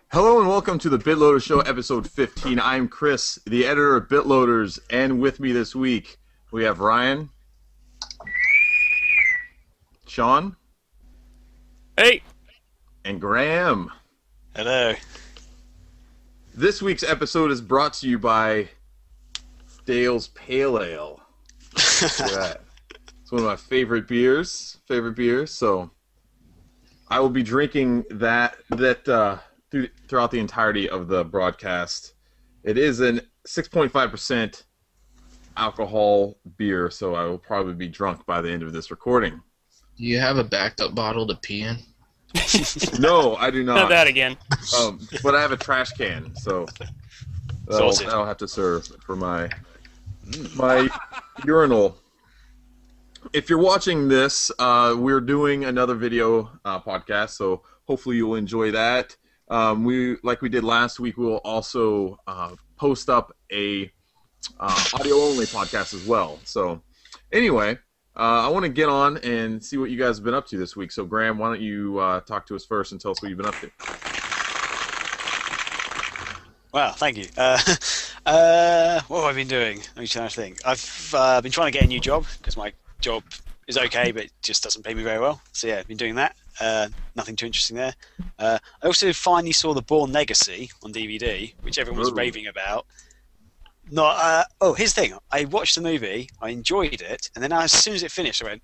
Hello and welcome to the Bitloaders Show, episode 15. I'm Chris, the editor of Bitloaders, and with me this week we have Ryan, Sean, Hey! and Graham. Hello. This week's episode is brought to you by Dale's Pale Ale. Look at that. It's one of my favorite beers. So I will be drinking that throughout the entirety of the broadcast. It is an 6.5% alcohol beer, so I will probably be drunk by the end of this recording. Do you have a backup bottle to pee in? No, I do Not not. that again. But I have a trash can, so that'll have to serve for my urinal. If you're watching this, we're doing another video podcast, so hopefully you'll enjoy that. Like we did last week, we'll also post up a audio-only podcast as well. So anyway, I want to get on and see what you guys have been up to this week. So Graham, why don't you talk to us first and tell us what you've been up to? Wow, thank you. What have I been doing? Let me try to think. I've been trying to get a new job because my job is okay, but it just doesn't pay me very well. So yeah, I've been doing that. Nothing too interesting there. I also finally saw The Bourne Legacy on DVD, which everyone was raving about. Here's the thing. I watched the movie, I enjoyed it, and then as soon as it finished, I went,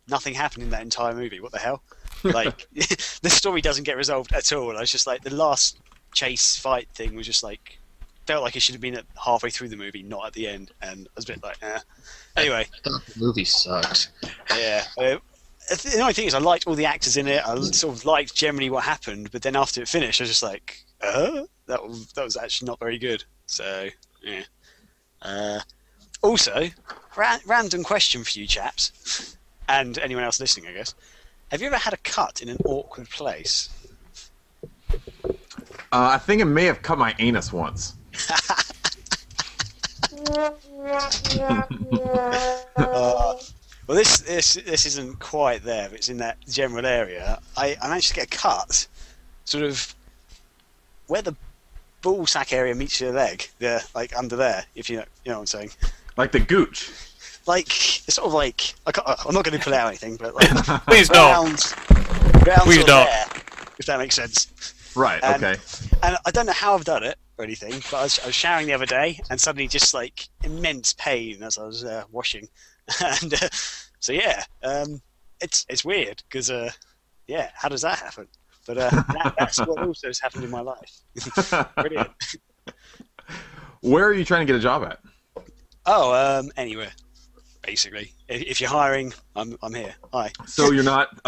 nothing happened in that entire movie. What the hell? Like, the story doesn't get resolved at all. I was just like, the last chase fight thing was just like, felt like it should have been at halfway through the movie, not at the end, and I was a bit like, eh. Anyway. I thought the movie sucked. Yeah. The only thing is, I liked all the actors in it. I sort of liked generally what happened, but then after it finished, I was just like, that was actually not very good. So, yeah. Also, random question for you chaps, and anyone else listening, I guess. Have you ever had a cut in an awkward place? I think it may have cut my anus once. Well, this isn't quite there, but it's in that general area. I managed to get a cut, sort of where the ball sack area meets your leg, like under there, if you know what I'm saying. Like the gooch. Like it's sort of like I'm not going to pull out anything, but like Please don't. Please don't. There, if that makes sense. Right. Okay. And I don't know how I've done it or anything, but I was showering the other day, and suddenly just like immense pain as I was washing, and so yeah, it's weird because yeah, how does that happen? But that's what also has happened in my life. Brilliant. Where are you trying to get a job at? Oh, anywhere, basically. If you're hiring, I'm here. Hi. So you're not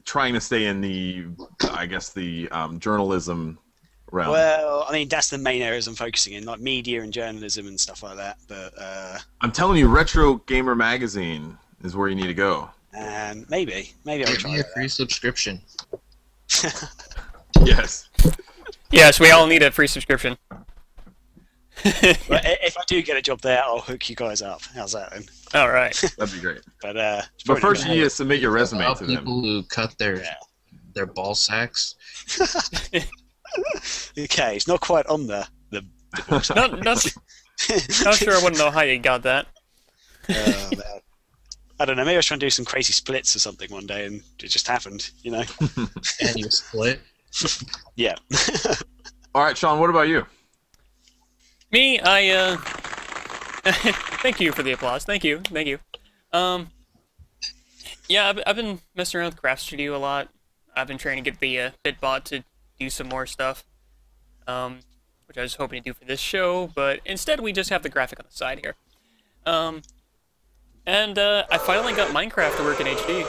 trying to stay in the journalism realm? Well, I mean that's the main areas I'm focusing in, like media and journalism and stuff like that. But I'm telling you, Retro Gamer Magazine is where you need to go. and maybe I'll Give try me a that. free subscription. Yes. Yes, we all need a free subscription. But if I do get a job there, I'll hook you guys up. How's that then? All right. That'd be great. But But first, you need to submit your resume About to them. people who cut their ball sacks. okay, it's not quite on the Not sure I wouldn't know how you got that. man. I don't know. Maybe I was trying to do some crazy splits or something one day, and it just happened. You know? And you split. Yeah. All right, Sean. What about you? Me, thank you for the applause. Thank you. Yeah, I've been messing around with Craft Studio a lot. I've been trying to get the Bitbot to do some more stuff, which I was hoping to do for this show, but instead we just have the graphic on the side here. And I finally got Minecraft to work in HD.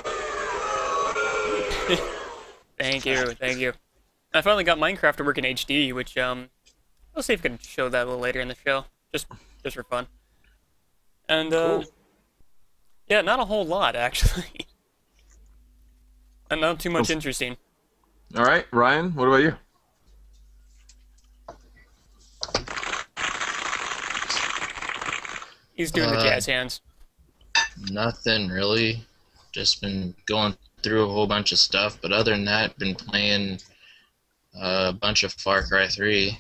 Thank you. I finally got Minecraft to work in HD, which I'll see if I can show that a little later in the show, just for fun. And Cool. yeah, not a whole lot actually, and not too much interesting. All right, Ryan. What about you? He's doing the jazz hands. Nothing really. Just been going through a whole bunch of stuff, but other than that, been playing A bunch of Far Cry 3.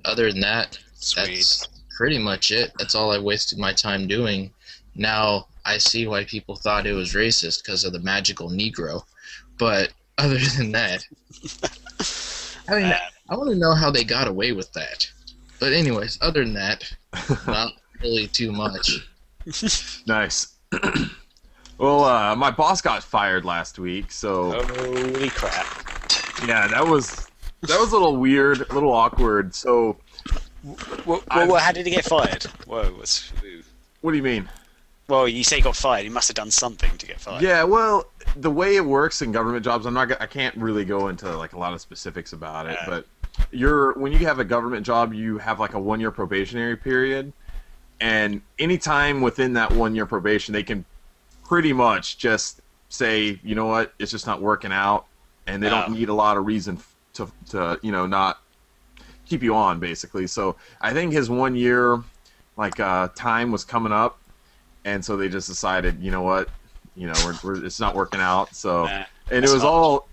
Other than that, that's pretty much it. That's all I wasted my time doing. Now I see why people thought it was racist because of the magical Negro. But other than that, I mean, I want to know how they got away with that. But anyways, other than that, not really too much. Nice. Well, my boss got fired last week, so Holy crap! yeah, that was a little weird, a little awkward. So, Well, how did he get fired? Whoa, what do you mean? well, you say he got fired. He must have done something to get fired. Yeah, well, the way it works in government jobs, I can't really go into like a lot of specifics about it, but when you have a government job, you have like a 1-year probationary period, and anytime within that 1-year probation, they can pretty much just say, you know what, it's just not working out, and they don't need a lot of reason to not keep you on, basically. So I think his 1 year time was coming up, and so they just decided, you know what, it's not working out. So and it was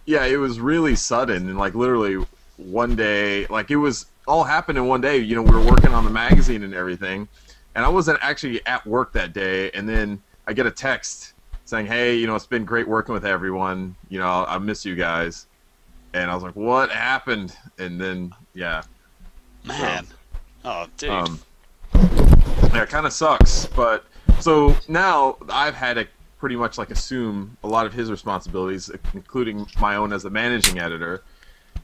it was really sudden, and like literally one day, like it was all happened in one day. We were working on the magazine and everything, and I wasn't actually at work that day, and then I get a text saying, hey, it's been great working with everyone, I miss you guys. And I was like, what happened? And then Man. Oh, dude. Yeah, it kind of sucks. But so now I've had to pretty much like assume a lot of his responsibilities, including my own as the managing editor.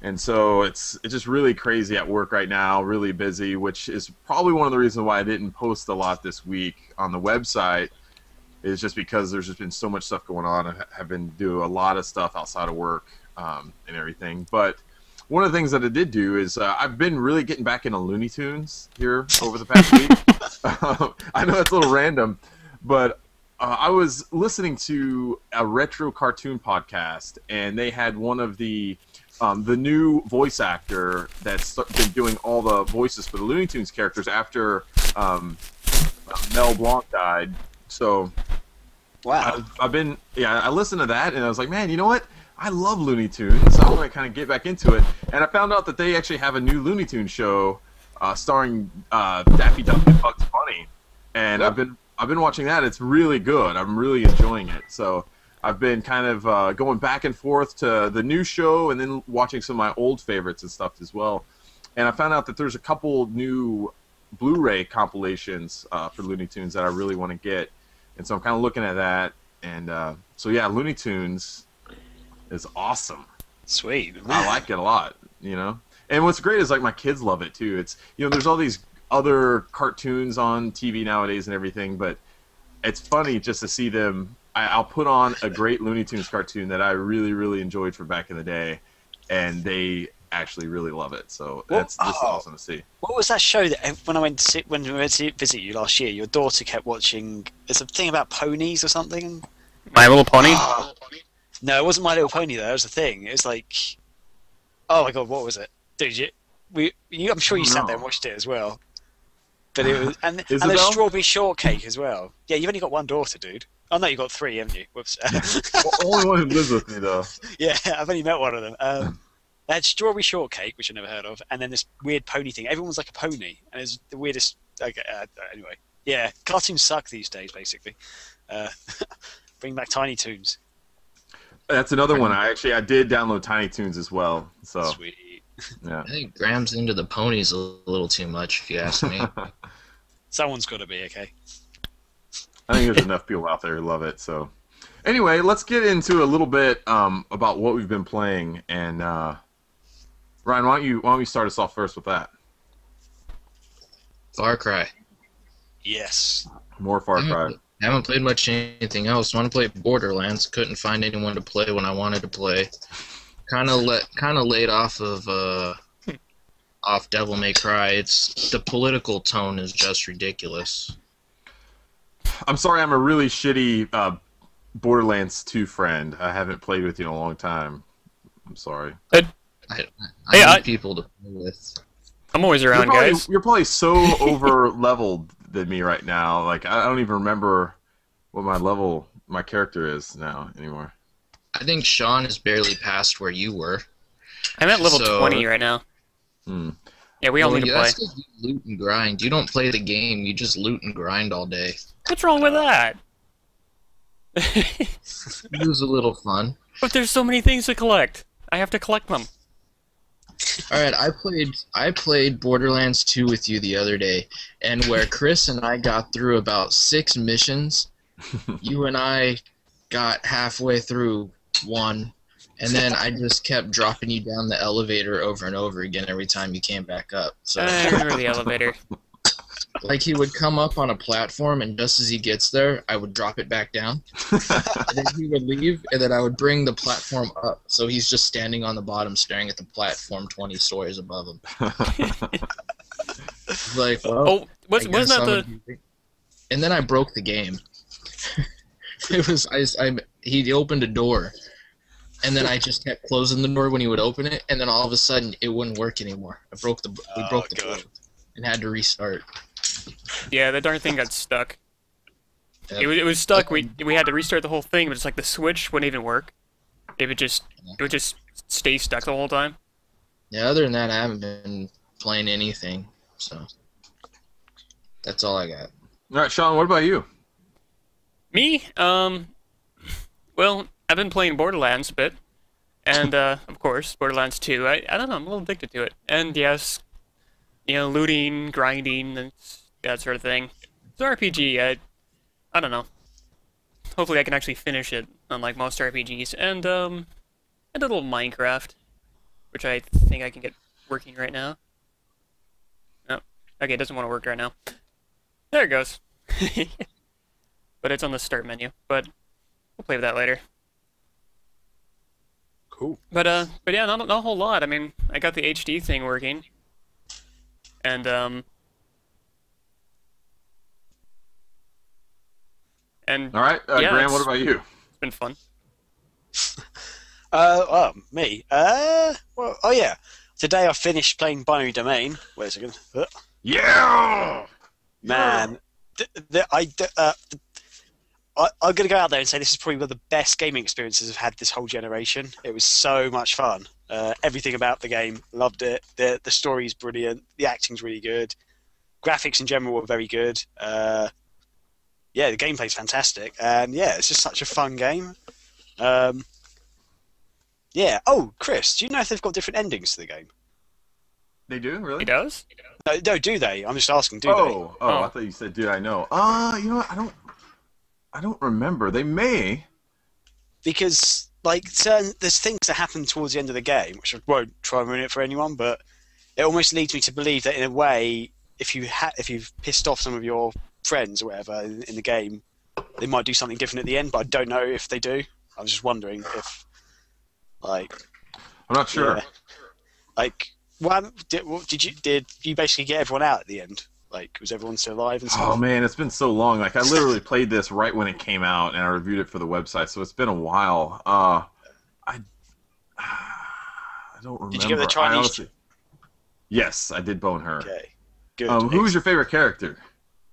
And so it's just really crazy at work right now, really busy, which is probably one of the reasons why I didn't post a lot this week on the website, is just because there's just been so much stuff going on. I have been doing a lot of stuff outside of work and everything. But one of the things that I did do is I've been really getting back into Looney Tunes here over the past week. I know it's a little random, but I was listening to a retro cartoon podcast, and they had one of the new voice actor that's been doing all the voices for the Looney Tunes characters after Mel Blanc died. So Wow. I listened to that, and I was like, man, you know what? I love Looney Tunes. I want to kind of get back into it. And I found out that they actually have a new Looney Tunes show starring Daffy Duck and Bugs Bunny. And I've been watching that. It's really good. I'm really enjoying it. So I've been kind of going back and forth to the new show and then watching some of my old favorites and stuff as well. And I found out that there's a couple new Blu-ray compilations for Looney Tunes that I really want to get. And so I'm kind of looking at that. And so yeah, Looney Tunes is awesome. Sweet. I like it a lot, And what's great is like my kids love it too. It's there's all these other cartoons on TV nowadays and everything, but it's funny just to see them. I'll put on a great Looney Tunes cartoon that I really, really enjoyed from back in the day, and they actually really love it. So that's just awesome to see. What was that show that when we went to visit you last year, your daughter kept watching? There's a thing about ponies or something. My Little Pony. No, it wasn't My Little Pony though. It was a thing. It was like, oh my god, what was it? Dude, I'm sure you sat there and watched it as well. But it was, and there's Strawberry Shortcake as well. Yeah, you've only got one daughter, dude. Oh no, you've got 3, haven't you? Whoops. Only one who lives with me though. Yeah, I've only met one of them. They had Strawberry Shortcake, which I never heard of, and then this weird pony thing. Everyone's like a pony, and it's the weirdest. Anyway, yeah, cartoons suck these days, basically. Bring back Tiny Toons. That's another one. I did download Tiny Toons as well. So Sweet. Yeah. I think Graham's into the ponies a little too much, if you ask me. Someone's got to be, okay. I think there's enough people out there who love it. So anyway, let's get into a little bit about what we've been playing. And Ryan, why don't you start us off first with that? Far Cry. Yes. More Far Cry. I haven't played much anything else. Want to play Borderlands? Couldn't find anyone to play when I wanted to play. Kind of laid off of Devil May Cry. It's the political tone is just ridiculous. I'm sorry, I'm a really shitty Borderlands 2 friend. I haven't played with you in a long time. I'm sorry. I need people to play with. I'm always around, guys. You're probably so over-leveled than me right now. Like, I don't even remember what my character is now anymore. I think Sean is barely past where you were. I'm at level So- 20 right now. Hmm. Yeah, we all Well, need to play. that's 'cause you loot and grind. You don't play the game. You just loot and grind all day. What's wrong with that? It was a little fun. But there's so many things to collect. I have to collect them. All right, I played Borderlands 2 with you the other day, and where Chris and I got through about 6 missions, you and I got halfway through one, and then I just kept dropping you down the elevator over and over again every time you came back up. So, I remember the elevator. like, he would come up on a platform, and just as he gets there, I would drop it back down. And then he would leave, and then I would bring the platform up. So he's just standing on the bottom staring at the platform 20 stories above him. Like, well, Oh, wasn't that the... And then I broke the game. It was he opened a door, and then I just kept closing the door when he would open it, and then all of a sudden it wouldn't work anymore. We broke the door and had to restart. Yeah, the darn thing got stuck. Yep. It was stuck. We had to restart the whole thing, but it's like the switch wouldn't even work. It would just stay stuck the whole time. Yeah, other than that, I haven't been playing anything, so that's all I got. All right, Sean, what about you? Me? Well, I've been playing Borderlands a bit, and of course, Borderlands 2. I don't know, I'm a little addicted to it. And yes, you know, looting, grinding, and that sort of thing. It's an RPG. I don't know. Hopefully, I can actually finish it, unlike most RPGs. And a little Minecraft, which I think I can get working right now. No, okay, it doesn't want to work right now. There it goes. But it's on the start menu. But we'll play with that later. Cool. But yeah, not a whole lot. I mean, I got the HD thing working, and All right, yeah, Graham, what about you? it's been fun. Me. Well, oh yeah. Today I finished playing Binary Domain. Wait a second. Yeah! Man, I'm gonna go out there and say this is probably one of the best gaming experiences I've had this whole generation. It was so much fun. Everything about the game, loved it. The story's brilliant. The acting's really good. Graphics in general were very good. Yeah, the gameplay's fantastic, and yeah, it's just such a fun game. Yeah. Oh, Chris, do you know if they've got different endings to the game? They do, really? He does? No, do they? I'm just asking. Do they? Oh, I thought you said, "Dude, I know." You know what? I don't remember. They may. Because like there's things that happen towards the end of the game, which I won't try and ruin it for anyone, but it almost leads me to believe that in a way, if you've pissed off some of your friends or whatever in the game, they might do something different at the end. But I don't know if they do. I was just wondering if, like, I'm not sure. yeah. Like, did you basically get everyone out at the end? Like, was everyone still alive and stuff? Oh man, it's been so long. Like I literally played this right when it came out, and I reviewed it for the website, so it's been a while. I don't remember. Did you get the Chinese? Yes, I did bone her. Okay, good. Who was your favorite character?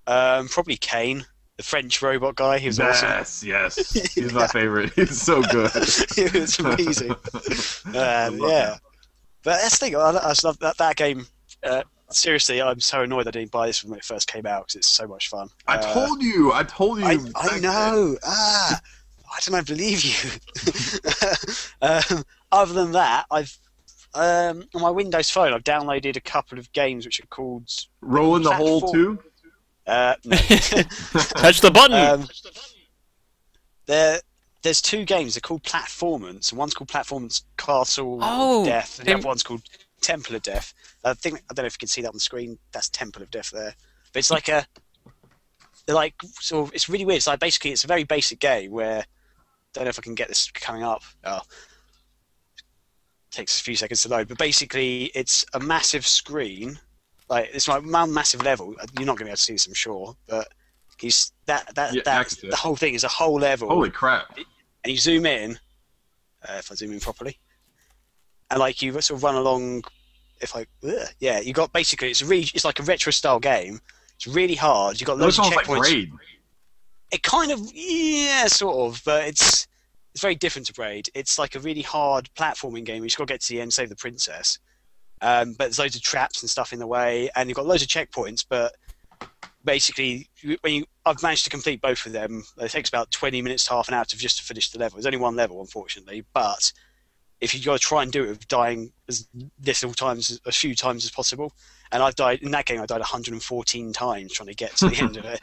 Probably Kane, the French robot guy. He was awesome. Yes. He's my favorite. He's so good. He was amazing. Yeah. But that's the thing. I just love that game. Seriously, I'm so annoyed I didn't buy this when it first came out because it's so much fun. I told you. I know. Why didn't I believe you? Other than that, I've on my Windows phone, I've downloaded a couple of games which are called Rolling the Hole 2? No. Touch the button! There's two games. They're called Platformance, and one's called Platformance Castle Oh, of Death, and the other one's called Temple of Death. I don't know if you can see that on the screen. That's Temple of Death there. But it's like it's really weird. It's like basically it's a very basic game where, don't know if I can get this coming up. Oh, takes a few seconds to load. But basically it's a massive screen. Like it's like massive level. You're not going to be able to see this, I'm sure. But the whole thing is a whole level. Holy crap! And you zoom in. If I zoom in properly, and like you sort of run along. You got basically it's like a retro style game. It's really hard. You got loads of checkpoints. Like Raid. It kind of sort of, but it's very different to Braid. It's like a really hard platforming game. You just got to get to the end, save the princess. But there's loads of traps and stuff in the way, and you've got loads of checkpoints. But basically, I've managed to complete both of them. It takes about 20 minutes to half an hour just to finish the level. There's only one level, unfortunately, but if you got to try and do it with dying as a few times as possible. And I've died in that game. I died 114 times trying to get to the end of it.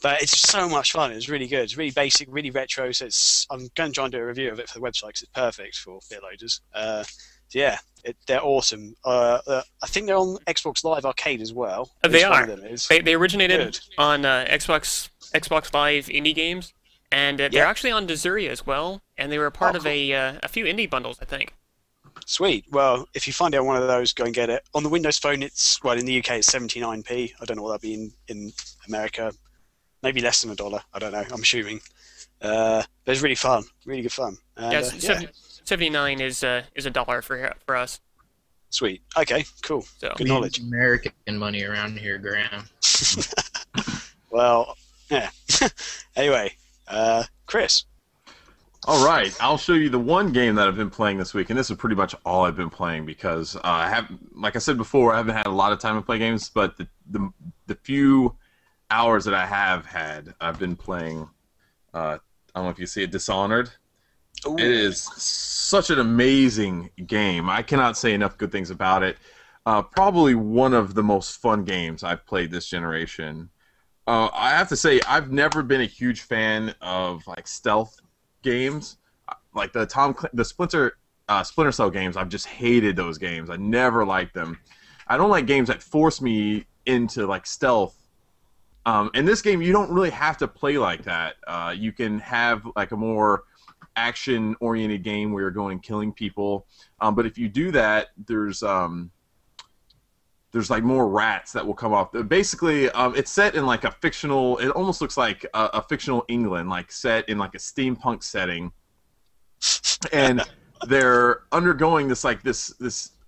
But it's so much fun. It's really good. It's really basic, really retro. So I'm going to try and do a review of it for the website because it's perfect for Bitloaders. So yeah, they're awesome. I think they're on Xbox Live Arcade as well. They are. They originated Good. on Xbox Live indie games, and they're actually on Desuri as well. And they were a part of a few indie bundles, I think. Sweet. Well, if you find out one of those, go and get it. On the Windows Phone, in the UK, it's 79p. I don't know what that'd be in America. Maybe less than $1. I don't know. I'm assuming. But it's really fun. Really good fun. And, 79 is $1 for us. Sweet. Okay, cool. So, good knowledge. American money around here, Graham. Well, yeah. Anyway, Chris. All right, I'll show you the one game that I've been playing this week, and this is pretty much all I've been playing because like I said before, I haven't had a lot of time to play games, but the few hours that I have had, I've been playing. I don't know if you see it, Dishonored. Ooh. It is such an amazing game. I cannot say enough good things about it. Probably one of the most fun games I've played this generation. I have to say, I've never been a huge fan of like stealth games, like the Splinter Cell games. I've just hated those games. I never liked them. I don't like games that force me into like stealth. In this game, you don't really have to play like that. You can have like a more action-oriented game where you're going and killing people. But if you do that, there's like more rats that will come up. Basically, it's set in like a fictional. It almost looks like a fictional England, like set in like a steampunk setting, and they're undergoing this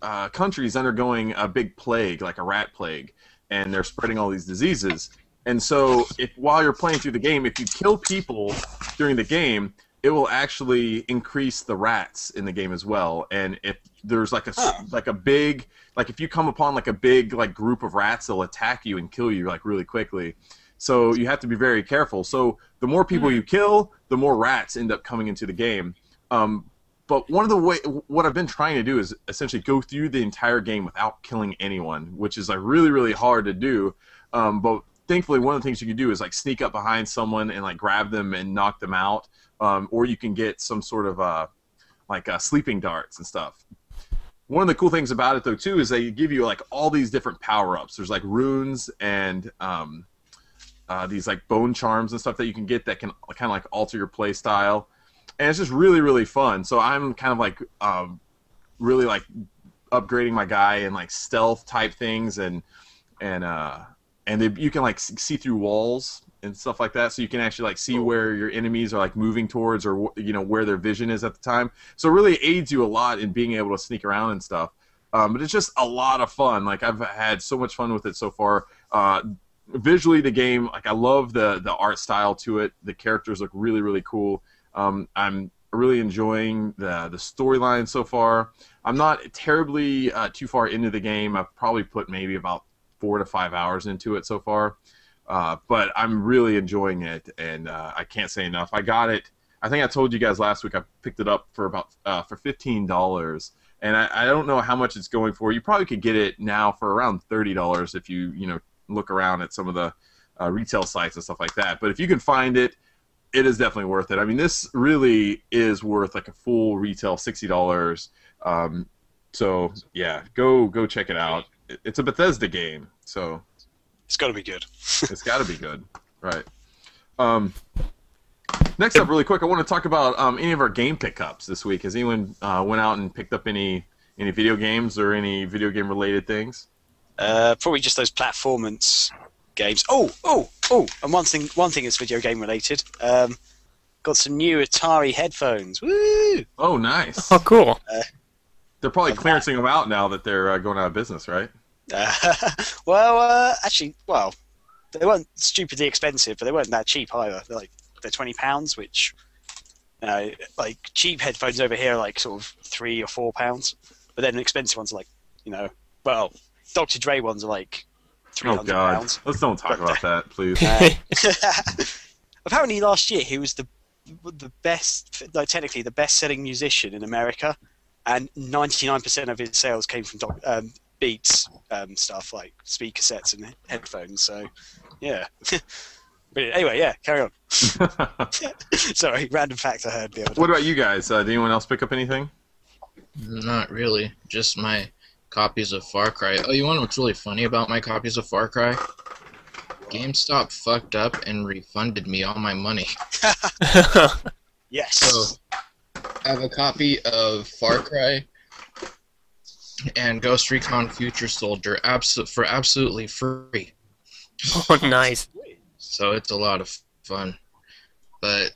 country's undergoing a big plague, like a rat plague, and they're spreading all these diseases. And so, while you're playing through the game, if you kill people during the game, it will actually increase the rats in the game as well. And if there's like a big, like if you come upon like a big like group of rats, they'll attack you and kill you like really quickly. So you have to be very careful. So the more people you kill, the more rats end up coming into the game. But what I've been trying to do is essentially go through the entire game without killing anyone, which is like really, really hard to do. But thankfully, one of the things you can do is like sneak up behind someone and like grab them and knock them out. Or you can get some sort of sleeping darts and stuff. One of the cool things about it, though, too, is they give you like all these different power-ups. There's like runes and these like bone charms and stuff that you can get that can kind of like alter your play style, and it's just really, really fun. So I'm kind of like really like upgrading my guy in like stealth type things, and you can like see through walls and stuff like that, so you can actually like see where your enemies are like moving towards, or where their vision is at the time. So it really aids you a lot in being able to sneak around and stuff. But it's just a lot of fun. Like I've had so much fun with it so far. Visually, the game, like I love the art style to it. The characters look really, really cool. I'm really enjoying the storyline so far. I'm not terribly too far into the game. I've probably put maybe about 4 to 5 hours into it so far. But I'm really enjoying it, and I can't say enough. I got it. I think I told you guys last week I picked it up for about for $15, and I don't know how much it's going for. You probably could get it now for around $30 if you look around at some of the retail sites and stuff like that. But if you can find it, it is definitely worth it. I mean, this really is worth like a full retail $60. So yeah, go check it out. It's a Bethesda game, so. It's got to be good. It's got to be good, right? Next up, really quick, I want to talk about any of our game pickups this week. Has anyone went out and picked up any video games or any video game related things? Probably just those platformance games. Oh! And one thing is video game related. Got some new Atari headphones. Woo! Oh, nice. Oh, cool. They're probably clearancing them out now that they're going out of business, right? Actually, they weren't stupidly expensive, but they weren't that cheap either. They're £20, which Like cheap headphones over here are like sort of £3 or £4, but then expensive ones are like, well, Dr. Dre ones are like £300. Oh God, let's don't talk about that, please. Apparently, last year he was the best, like technically the best-selling musician in America, and 99% of his sales came from Beats stuff like speaker sets and headphones. So, yeah. Brilliant. Anyway, yeah, carry on. Sorry, random fact I heard the other day. What about you guys? Did anyone else pick up anything? Not really. Just my copies of Far Cry. Oh, you want to know what's really funny about my copies of Far Cry? GameStop fucked up and refunded me all my money. Yes. So, I have a copy of Far Cry and Ghost Recon Future Soldier for absolutely free. Oh, nice. So it's a lot of fun. But,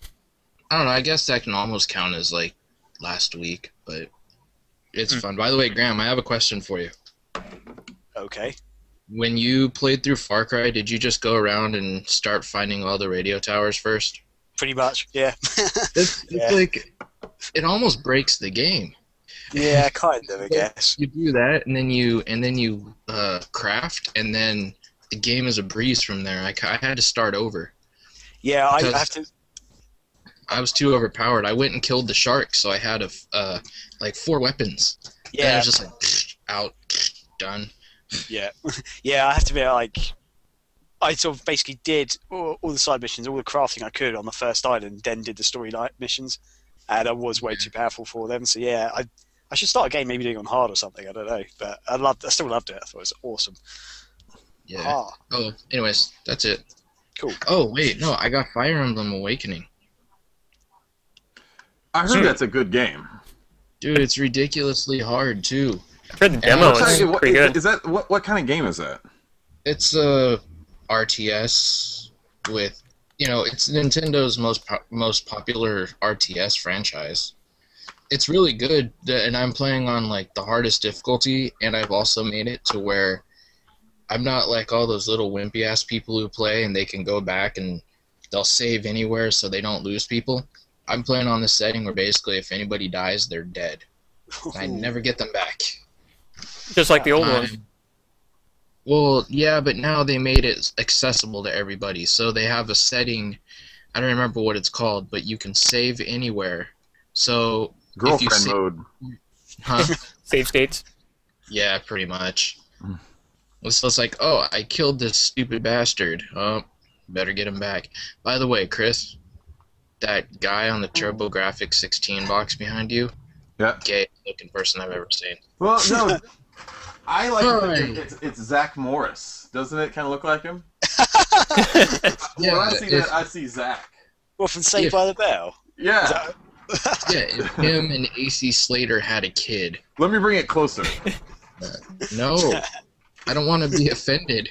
I don't know, I guess that can almost count as, like, last week, but it's fun. By the way, Graham, I have a question for you. Okay. When you played through Far Cry, did you just go around and start finding all the radio towers first? Pretty much, yeah. It's like, it almost breaks the game. Yeah, kind of, I guess. You do that, and then you craft, and then the game is a breeze from there. I had to start over. Yeah, I have to. I was too overpowered. I went and killed the shark, so I had like 4 weapons. Yeah. And I was just like, out, done. Yeah, yeah. I have to be like, I sort of basically did all the side missions, all the crafting I could on the first island, then did the storyline missions, and I was way too powerful for them. So yeah, I should start a game maybe doing it on hard or something. I don't know, but I still loved it. I thought it was awesome. Yeah. Ah. Oh, anyways, that's it. Cool. Oh wait, no, I got Fire Emblem Awakening. I heard that's a good game. Dude, it's ridiculously hard too. I've heard the demo is pretty good. Is that what kind of game is that? It's a RTS with, it's Nintendo's most popular RTS franchise. It's really good, and I'm playing on like the hardest difficulty, and I've also made it to where I'm not like all those little wimpy ass people who play and they can go back and they'll save anywhere so they don't lose people. I'm playing on this setting where basically if anybody dies, they're dead. I never get them back. Just like the old one. Well, yeah, but now they made it accessible to everybody. So they have a setting, I don't remember what it's called, but you can save anywhere. So Girlfriend mode. Huh? Save states. Yeah, pretty much. So it's like, oh, I killed this stupid bastard. Oh, better get him back. By the way, Chris, that guy on the TurboGrafx 16 box behind you, gayest looking person I've ever seen. Well, no, I like to think it's Zach Morris. Doesn't it kind of look like him? Yeah, when I see that, I see Zach. Well, from Saved by the Bell. Yeah. Yeah, if him and AC Slater had a kid. Let me bring it closer. No, I don't want to be offended.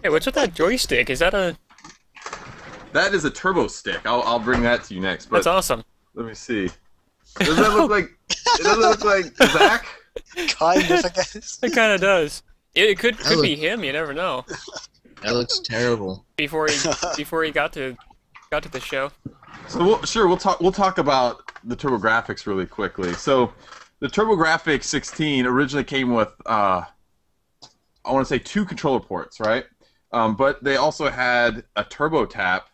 Hey, what's with that joystick? Is that a... That is a turbo stick. I'll bring that to you next. But That's awesome. Let me see. Does that look like? It doesn't look like Zach. Kind of, I guess. It kind of does. It could be him. You never know. That looks terrible. Before he got to the show. So we'll talk about the TurboGrafx really quickly. So the TurboGrafx 16 originally came with I want to say 2 controller ports, right? But they also had a turbo tap,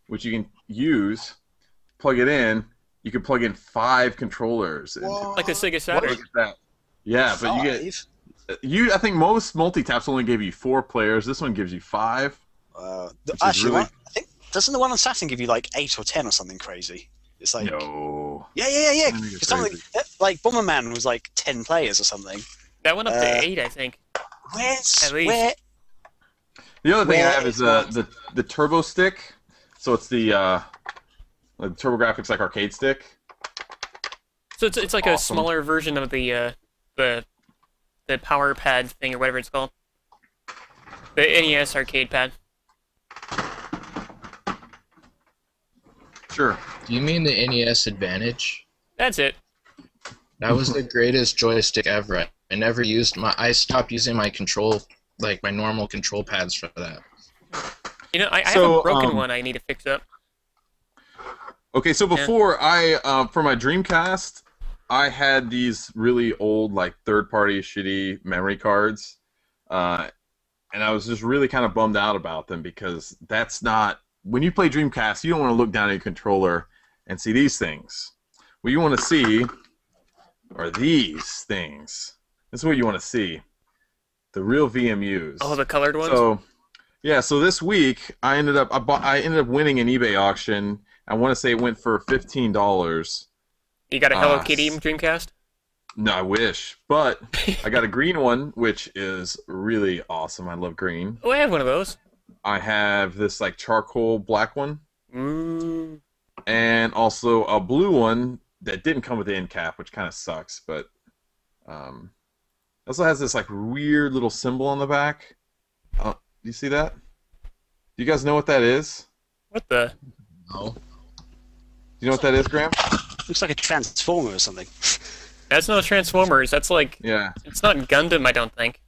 which you can use, plug it in. You can plug in 5 controllers. Like the Sega Saturn. Look at that. Yeah, but I think most multi-taps only give you 4 players. This one gives you 5. Actually, I think doesn't the one on Saturn give you like 8 or 10 or something crazy? It's like no. Yeah. Something like Bomberman was like 10 players or something. That went up to 8, I think. The other thing I have is the turbo stick. So it's the TurboGrafx like arcade stick. So it's like a smaller version of the power pad thing or whatever it's called. The NES arcade pad. Sure. Do you mean the NES Advantage? That's it. That was the greatest joystick ever. I never used I stopped using my my normal control pads for that. I have a broken one I need to fix up. Okay, so before for my Dreamcast, I had these really old, like third-party shitty memory cards, uh, and I was just really kind of bummed out about them because that's not when you play Dreamcast, you don't want to look down at your controller and see these things. What you want to see are these things. This is what you want to see. The real VMUs. Oh, the colored ones? So, yeah, so this week I ended up winning an eBay auction. I want to say it went for $15. You got a Hello Kitty Dreamcast? No, I wish. But I got a green one, which is really awesome. I love green. Oh, I have one of those. I have this like charcoal black one. Mm. And also a blue one that didn't come with the end cap, which kind of sucks, but it also has this like weird little symbol on the back. Do you see that? Do you guys know what that is? What the? No. Do you know what that is, Graham? Looks like a transformer or something. That's no Transformers. That's like... Yeah. It's not Gundam, I don't think.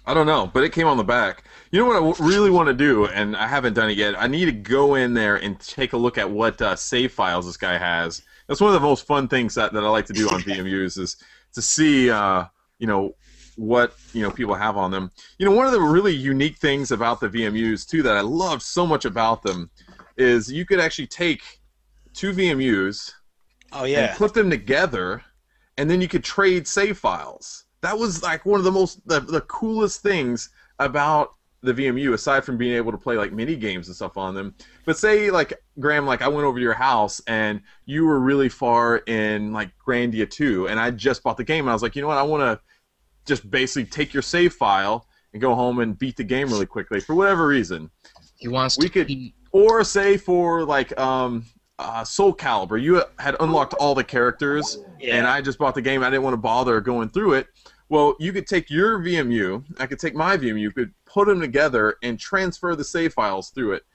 I don't know, but it came on the back. You know what I really want to do, and I haven't done it yet? I need to go in there and take a look at what save files this guy has. That's one of the most fun things that I like to do on VMUs is to see, you know, what people have on them. You know, one of the really unique things about the VMUs, too, that I love so much about them is you could actually take two VMUs and put them together, and then you could trade save files. That was like one of the coolest things about the VMU, aside from being able to play like mini games and stuff on them. But say like Graham, like I went over to your house and you were really far in like Grandia 2, and I just bought the game, and I was like, you know what, I want to just basically take your save file and go home and beat the game really quickly for whatever reason. He wants we to could, or say for like Soul Calibur, you had unlocked all the characters, and I just bought the game. I didn't want to bother going through it. Well, you could take your VMU, I could take my VMU, could put them together and transfer the save files through it,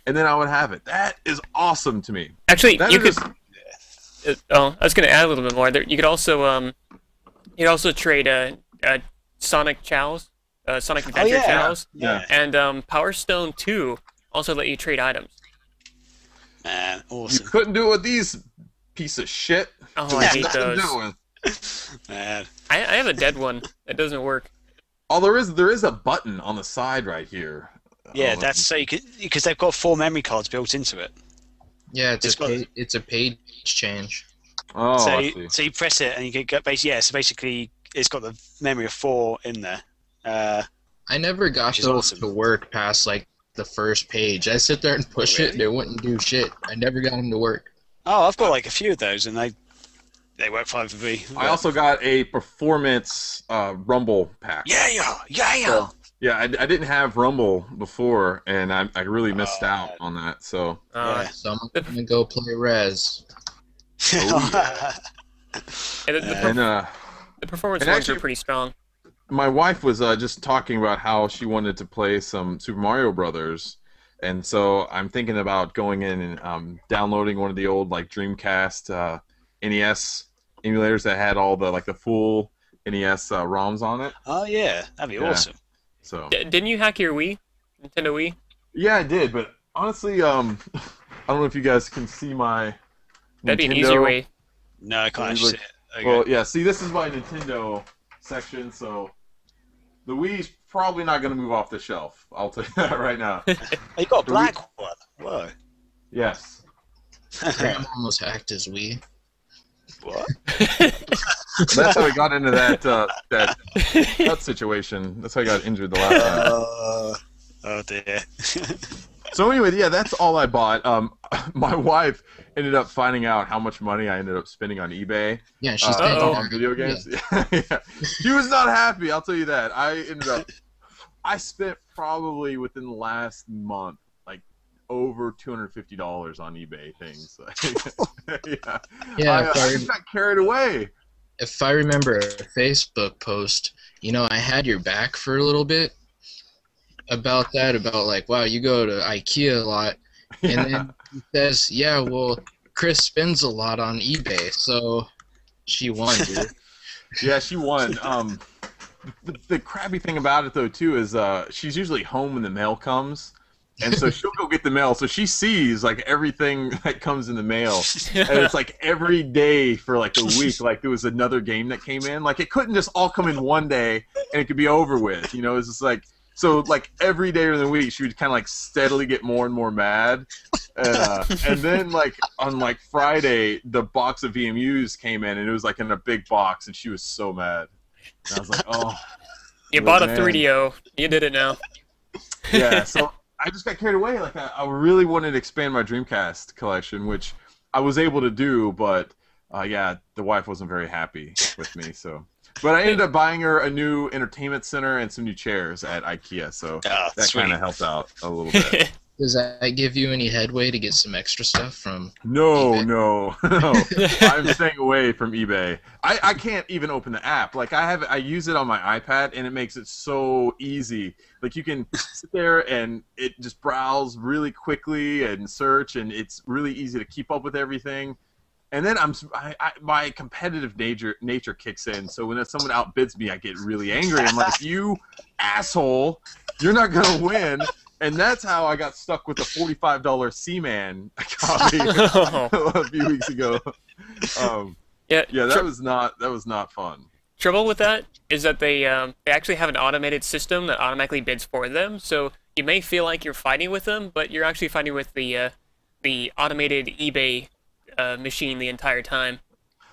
and then I would have it. That is awesome to me. Actually, you could. I was going to add a little bit more. There, you could also trade Sonic Chows, Sonic Adventure Chows, and Power Stone 2 also let you trade items. Man, awesome. You couldn't do it with these piece of shit. Oh, I hate those. Man. I have a dead one that doesn't work. Oh, there is a button on the side right here. Yeah, that's so you could, because they've got 4 memory cards built into it. Yeah, it's a page change. Oh, so you press it and you get basically so basically it's got the memory of 4 in there. I never got those to work past like the first page. I sit there and push it, they wouldn't do shit. I never got them to work. Oh, I've got like a few of those, and they work fine for me. I also got a performance Rumble pack. Yeah. So, yeah, I didn't have Rumble before, and I really missed out on that. So so I'm gonna go play Res. The performance ones are pretty strong. My wife was just talking about how she wanted to play some Super Mario Brothers, and so I'm thinking about going in and downloading one of the old like Dreamcast NES emulators that had all the the full NES ROMs on it. Oh yeah, that'd be awesome. So didn't you hack your Wii, Nintendo Wii? Yeah, I did, but honestly, I don't know if you guys can see my. That'd be an Nintendo. Easier way. No, I can't actually see it. Okay. Well, yeah. See, this is my Nintendo section, so the Wii's probably not going to move off the shelf. I'll tell you that right now. You got a black one. Whoa. Yes. Graham almost hacked his Wii. What? That's how he got into that situation. That's how he got injured the last time. Oh dear. So anyway, yeah, that's all I bought. My wife ended up finding out how much money I ended up spending on eBay. Yeah, she's on video games. Yeah. She was not happy. I'll tell you that. I spent probably within the last month over $250 on eBay things. I just got carried away. If I remember a Facebook post, I had your back for a little bit about that, about like, wow, you go to IKEA a lot, and then he says, yeah, well, Chris spends a lot on eBay, so she won, dude. Yeah, she won. The crappy thing about it though too is she's usually home when the mail comes. And so she'll go get the mail. So she sees like everything that comes in the mail, and it's like every day for like a week. Like there was another game that came in. Like it couldn't just all come in one day and it could be over with. You know, it's just like so. Like every day of the week, she would kind of like steadily get more and more mad. And then like on like Friday, the box of VMUs came in, and it was like in a big box, and she was so mad. And I was like, oh. You bought a 3DO. You did it now. Yeah. So. I just got carried away. Like I really wanted to expand my Dreamcast collection, which I was able to do, but yeah, the wife wasn't very happy with me. So, but I ended up buying her a new entertainment center and some new chairs at IKEA. So that kind of helped out a little bit. Does that give you any headway to get some extra stuff from No, eBay? no. I'm staying away from eBay. I can't even open the app. Like I use it on my iPad, and it makes it so easy. Like you can sit there and it just browse really quickly and search, and it's really easy to keep up with everything. And then my competitive nature kicks in. So when someone outbids me, I get really angry. I'm like, you asshole, you're not gonna win. And that's how I got stuck with the $45 Seaman copy a few weeks ago. Yeah, that was not fun. Trouble with that is that they actually have an automated system that automatically bids for them. So you may feel like you're fighting with them, but you're actually fighting with the automated eBay machine the entire time.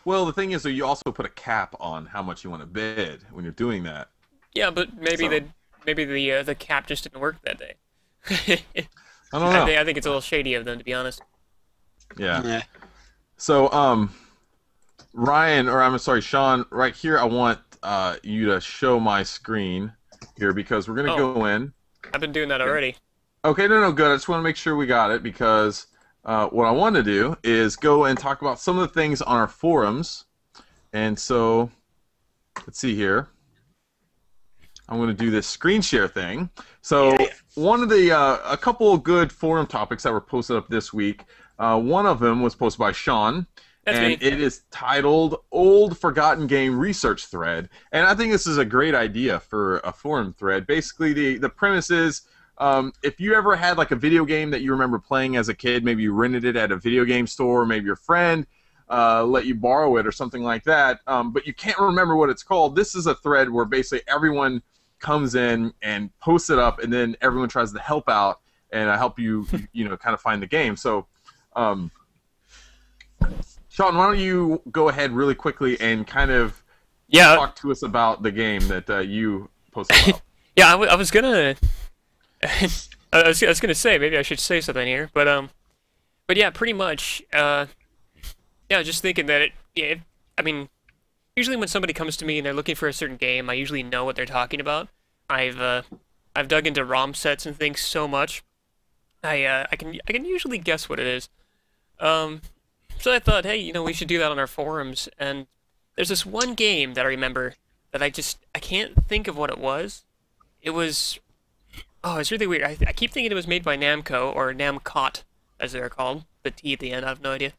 Well, the thing is, though, you also put a cap on how much you want to bid when you're doing that. Yeah, but maybe the cap just didn't work that day. I don't know. I think it's a little shady of them, to be honest. Yeah. So, Ryan, or I'm sorry, Sean, right here, I want you to show my screen here because we're gonna go in. I've been doing that already. Okay, no, good. I just want to make sure we got it because what I want to do is go and talk about some of the things on our forums. And so, let's see here. I'm going to do this screen share thing. So one of the a couple of good forum topics that were posted up this week. One of them was posted by Sean, and it is titled "Old Forgotten Game Research Thread." And I think this is a great idea for a forum thread. Basically, the premise is if you ever had like a video game that you remember playing as a kid, maybe you rented it at a video game store, maybe your friend let you borrow it or something like that, but you can't remember what it's called. This is a thread where basically everyone comes in and posts it up, and then everyone tries to help out and help you, kind of find the game. So, Sean, why don't you go ahead really quickly and kind of talk to us about the game that you posted about. Yeah, I was gonna, I was gonna say maybe I should say something here, but yeah, pretty much, just thinking that I mean. Usually when somebody comes to me and they're looking for a certain game, I usually know what they're talking about. I've dug into ROM sets and things so much, I can usually guess what it is. So I thought, hey, we should do that on our forums. And there's this one game that I remember that I can't think of what it was. It was, it's really weird. I keep thinking it was made by Namco or Namcot, as they're called. The T at the end, I have no idea.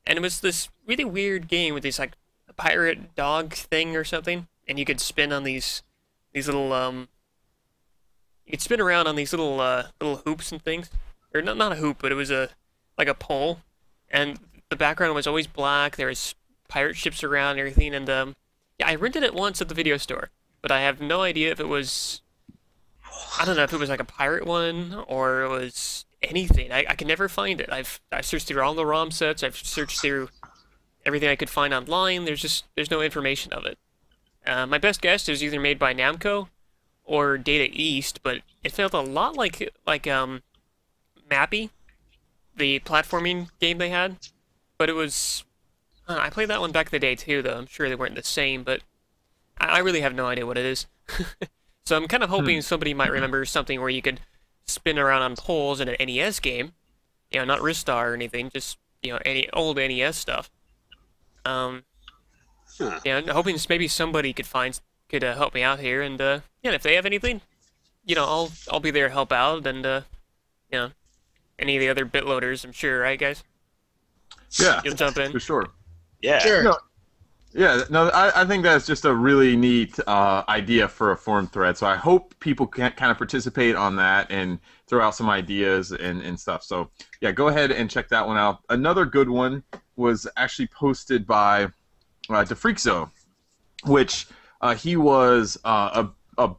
And it was this really weird game with these like pirate dog thing or something, and you could spin on these little you could spin around on these little hoops and things, or not a hoop, but it was like a pole, and the background was always black. There was pirate ships around and everything, and I rented it once at the video store, but I have no idea if it was, I don't know if it was like a pirate one or it was anything. I can never find it. I've searched through all the ROM sets. I've searched through everything I could find online. There's no information of it. My best guess is either made by Namco or Data East, but it felt a lot like Mappy, the platforming game they had. But it was, I played that one back in the day too, though. I'm sure they weren't the same, but I really have no idea what it is. So I'm kind of hoping somebody might remember something where you could spin around on poles in an NES game. Not Ristar or anything, just any old NES stuff. Hoping maybe somebody could help me out here, and if they have anything, I'll be there to help out, and any of the other bitloaders, I'm sure, right, guys? Yeah, you'll jump in for sure. Yeah. Sure. Yeah, no, I think that's just a really neat idea for a forum thread. So I hope people can kind of participate on that and throw out some ideas and stuff. So yeah, go ahead and check that one out. Another good one was actually posted by DeFreakzo, which he was a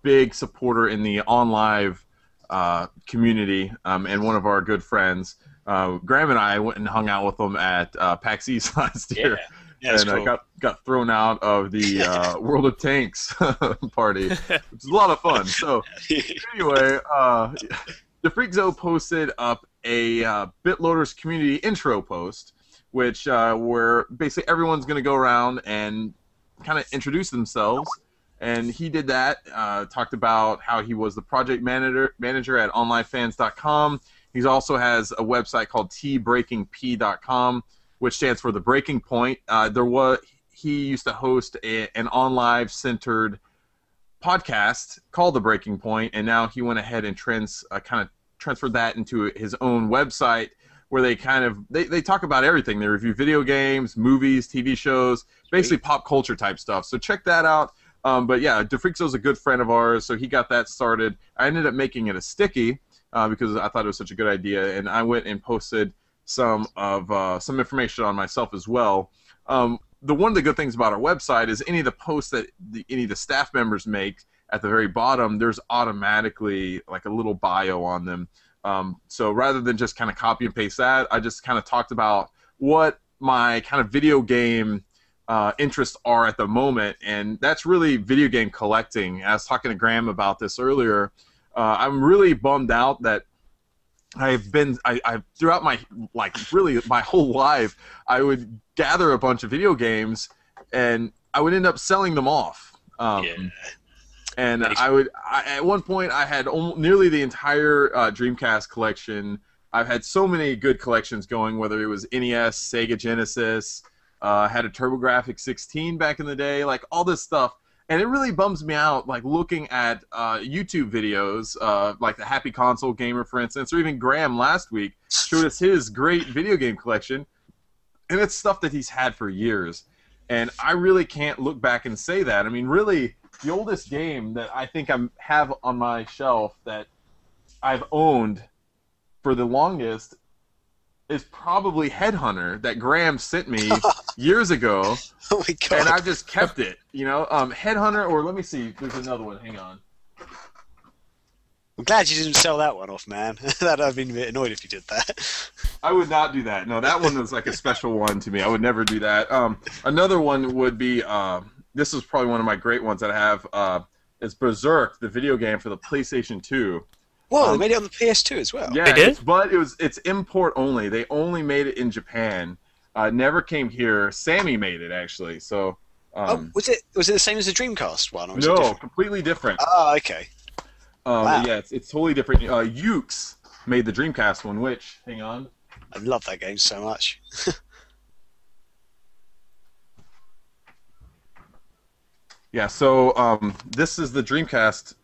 big supporter in the OnLive community and one of our good friends. Graham and I went and hung out with him at PAX East last year. Yeah, that's and cool. got thrown out of the World of Tanks party, which is a lot of fun. So anyway, the Freakzo posted up a Bitloaders community intro post, which where basically everyone's going to go around and kind of introduce themselves. And he did that, talked about how he was the project manager at onlinefans.com. He also has a website called tbreakingp.com, which stands for The Breaking Point. He used to host an OnLive-centered podcast called The Breaking Point, and now he went ahead and kind of transferred that into his own website, where they talk about everything. They review video games, movies, TV shows, basically pop culture type stuff. So check that out. But yeah, DeFreakzo's a good friend of ours, so he got that started. I ended up making it a sticky because I thought it was such a good idea, and I went and posted some information on myself as well. One of the good things about our website is any of the posts that any of the staff members make at the very bottom, there's automatically like a little bio on them. So rather than just kind of copy and paste that, I just kind of talked about what my kind of video game interests are at the moment, and that's really video game collecting. I was talking to Graham about this earlier. I'm really bummed out that I've throughout my my whole life, I would gather a bunch of video games and I would end up selling them off. And at one point I had nearly the entire Dreamcast collection. I've had so many good collections going, whether it was NES, Sega Genesis, had a TurboGrafx 16 back in the day, like all this stuff. And it really bums me out, like looking at YouTube videos, like the Happy Console Gamer, for instance, or even Graham last week showed us his great video game collection, and it's stuff that he's had for years. And I really can't look back and say that. I mean, really, the oldest game that I think I have on my shelf that I've owned for the longest is probably Headhunter that Graham sent me years ago. Oh my god! And I just kept it, Headhunter, or let me see. There's another one. Hang on. I'm glad you didn't sell that one off, man. I'd have been a bit annoyed if you did that. I would not do that. No, that one was like a special one to me. I would never do that. Another one would be. This is probably one of my great ones that I have. It's Berserk, the video game for the PlayStation 2. Whoa, they made it on the PS2 as well. Yeah, they did? But it's import only. They only made it in Japan. Never came here. Sammy made it actually. So. Was it the same as the Dreamcast one? Or was it no, different? completely different. Oh, okay. Wow. Yeah, it's totally different. Ukes made the Dreamcast one. Which, hang on. I love that game so much. Yeah. So this is the Dreamcast,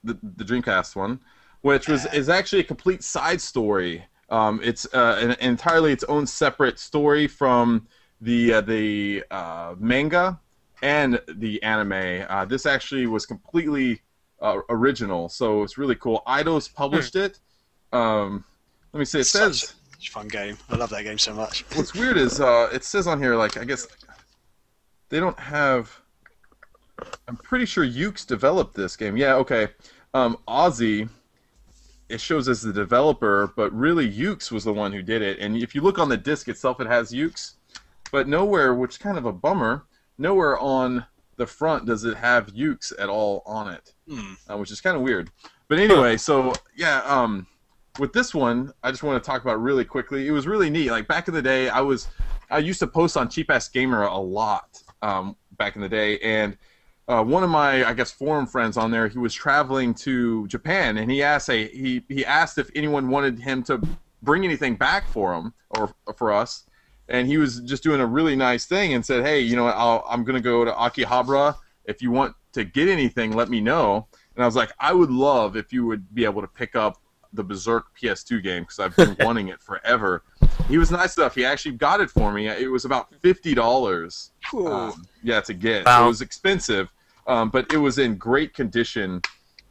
the Dreamcast one, which is actually a complete side story. It's entirely its own separate story from the manga and the anime. This actually was completely original, so it's really cool. Eidos published it. Let me see. It says such a fun game. I love that game so much. what's weird is it says on here, like, I guess they don't have. I'm pretty sure Ukes developed this game. Yeah, okay. Ozzy, it shows as the developer, but really Ukes was the one who did it. And if you look on the disc itself, it has Ukes, but nowhere, which is kind of a bummer, nowhere on the front does it have Ukes at all on it, which is kind of weird. But anyway, so yeah, with this one, I just want to talk about really quickly. It was really neat. Like back in the day, I used to post on Cheap Ass Gamer a lot back in the day, and one of my, I guess, forum friends on there, he was traveling to Japan, and he asked if anyone wanted him to bring anything back for him or for us, and he was just doing a really nice thing and said, hey, I'm going to go to Akihabara. If you want to get anything, let me know. And I was like, I would love if you would be able to pick up the Berserk PS2 game, because I've been wanting it forever. he was nice enough. He actually got it for me. It was about $50. Yeah, to get. Wow. So it was expensive, but it was in great condition.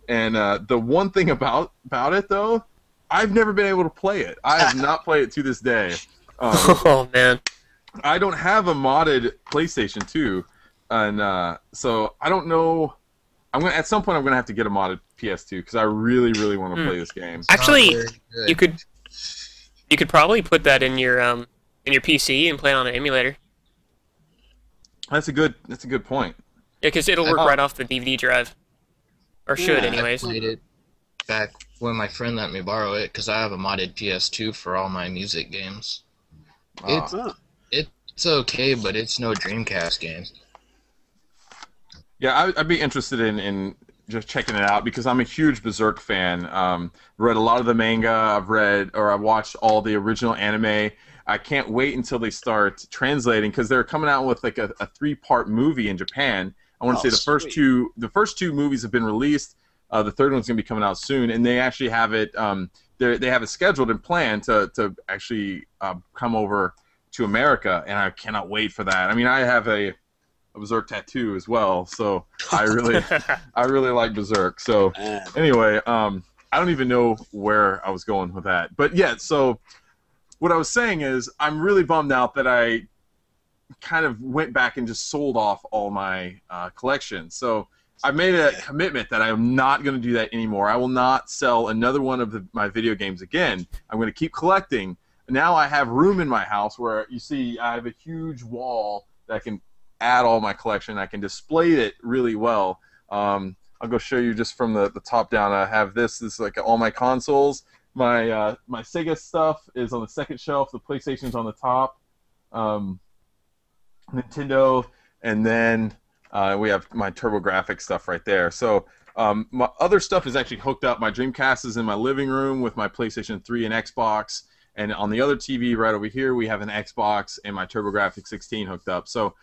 And the one thing about it, though, I've never been able to play it. I have not played it to this day. Oh, man. I don't have a modded PlayStation 2, and so I don't know. At some point I'm gonna have to get a modded PS2 because I really, really want to play this game. Actually, you could probably put that in your PC and play it on an emulator. That's a good point. Yeah, because it'll work right off the DVD drive, or should, anyways. I played it back when my friend let me borrow it because I have a modded PS2 for all my music games. It's okay, but it's no Dreamcast game. Yeah, I'd be interested in just checking it out because I'm a huge Berserk fan. Read a lot of the manga. I've watched all the original anime. I can't wait until they start translating because they're coming out with like a 3-part movie in Japan. I want to say the first two movies have been released. The third one's gonna be coming out soon, and they actually have it. They have it scheduled and planned to actually come over to America, and I cannot wait for that. I mean, I have a Berserk tattoo as well, so I really like Berserk. So anyway, I don't even know where I was going with that, but yeah. So what I was saying is, I'm really bummed out that I kind of went back and just sold off all my collection. So I've made a commitment that I am not going to do that anymore. I will not sell another one of my video games again. I'm going to keep collecting. Now I have room in my house where you see I have a huge wall that I can add all my collection. I can display it really well. I'll go show you just from the top down. I have this is like all my consoles. My Sega stuff is on the second shelf. The PlayStation's on the top. Nintendo, and then we have my TurboGrafx stuff right there. So my other stuff is actually hooked up. My Dreamcast is in my living room with my PlayStation 3 and Xbox. And on the other TV right over here, we have an Xbox and my TurboGrafx 16 hooked up. So,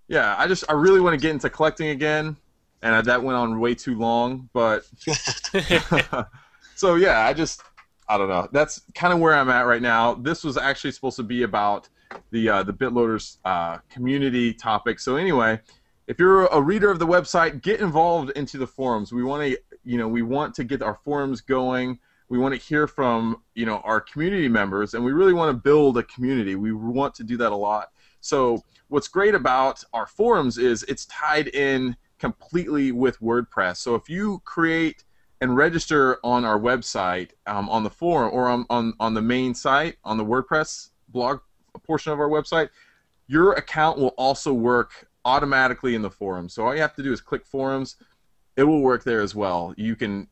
yeah, I really want to get into collecting again, and that went on way too long. But so yeah, I don't know. That's kind of where I'm at right now. This was actually supposed to be about the Bitloaders community topic. So anyway, if you're a reader of the website, get involved into the forums. We want to get our forums going. We want to hear from our community members, and we really want to build a community. We want to do that a lot. So what's great about our forums is it's tied in completely with WordPress. So if you create and register on our website, on the forum, or on the main site, on the WordPress blog portion of our website, your account will also work automatically in the forum. So all you have to do is click forums. It will work there as well. You can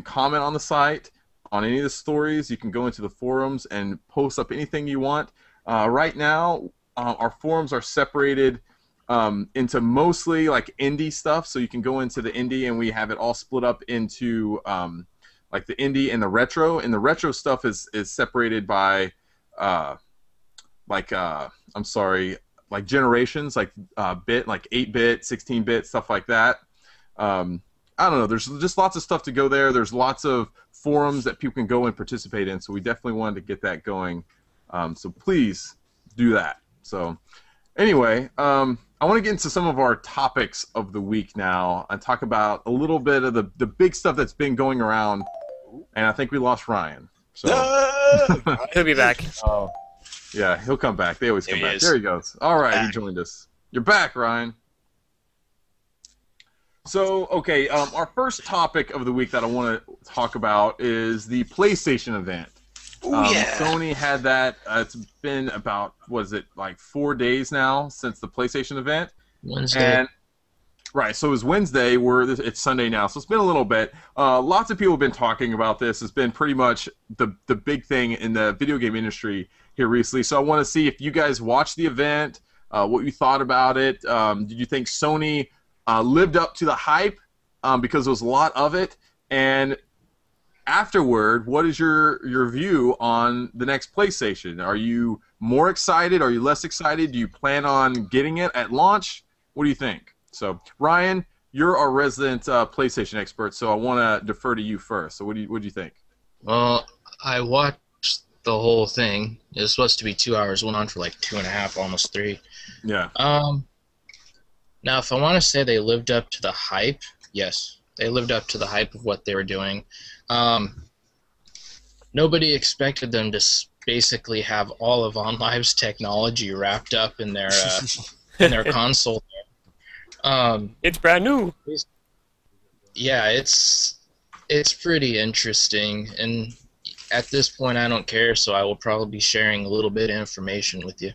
comment on the site, on any of the stories. You can go into the forums and post up anything you want. Right now, our forums are separated into mostly like indie stuff. So you can go into the indie, and we have it all split up into like the indie and the retro. And the retro stuff is separated by like generations, like bit, like 8-bit, 16-bit, stuff like that. I don't know. There's just lots of stuff to go there. There's lots of forums that people can go and participate in. So we definitely wanted to get that going. So please do that. So anyway, I want to get into some of our topics of the week now and talk about a little bit of the big stuff that's been going around. And I think we lost Ryan. So He'll be back. Oh, yeah, he'll come back. They always come back. Is. There he goes. All right, he joined us. You're back, Ryan. So, okay, our first topic of the week that I want to talk about is the PlayStation event. Sony had that. It's been about, what is it, like 4 days now since the PlayStation event. Wednesday. And, right, so it was Wednesday. It's Sunday now, so it's been a little bit. Lots of people have been talking about this. It's been pretty much the big thing in the video game industry here recently. So I want to see if you guys watched the event, what you thought about it. Did you think Sony lived up to the hype because there was a lot of it? And afterward, what is your view on the next PlayStation? Are you more excited? Are you less excited? Do you plan on getting it at launch? What do you think? So, Ryan, you're our resident PlayStation expert, so I want to defer to you first. So what do you think? Well, I watched the whole thing. It was supposed to be 2 hours. Went on for like 2.5, almost 3. Yeah. Now, if I want to say they lived up to the hype, yes, they lived up to the hype of what they were doing. Nobody expected them to basically have all of OnLive's technology wrapped up in their console. It's brand new. Yeah, it's pretty interesting, and at this point, I don't care, so I will probably be sharing a little bit of information with you.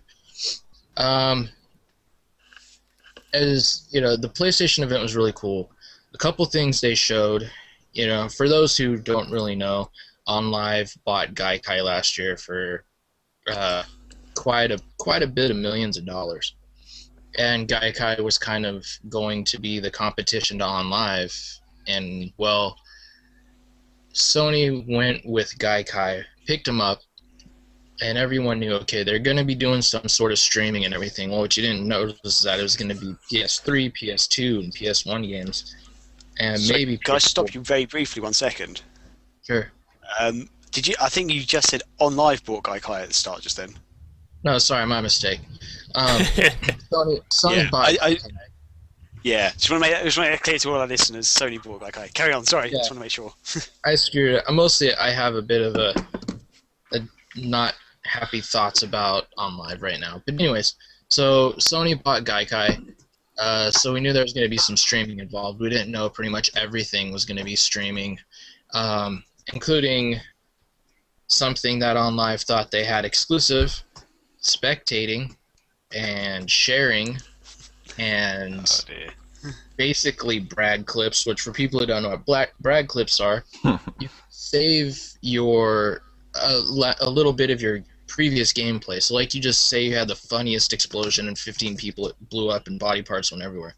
As you know, the PlayStation event was really cool. A couple things they showed, you know, for those who don't really know, OnLive bought Gaikai last year for quite a bit of millions of dollars, and Gaikai was kind of going to be the competition to OnLive, and well, Sony went with Gaikai, picked them up, and everyone knew, okay, they're going to be doing some sort of streaming and everything. Well, what you didn't notice is that it was going to be PS3, PS2, and PS1 games, and So, maybe. Can I stop you very briefly 1 second? Sure. Did you? I think you just said OnLive bought Gaikai at the start just then. No, sorry, my mistake. Sony Yeah, bought. Yeah, just want to make it clear to all our listeners. Sony bought Gaikai. Carry on. Sorry, Yeah. just want to make sure. I screwed it. Mostly, I have a bit of a not happy thoughts about OnLive right now. But anyways, so Sony bought Gaikai. So we knew there was going to be some streaming involved. We didn't know pretty much everything was going to be streaming, including something that OnLive thought they had exclusive, spectating and sharing, and basically brag clips, which for people who don't know what brag clips are, you save your a little bit of your previous gameplay. So like you just say you had the funniest explosion and 15 people blew up and body parts went everywhere.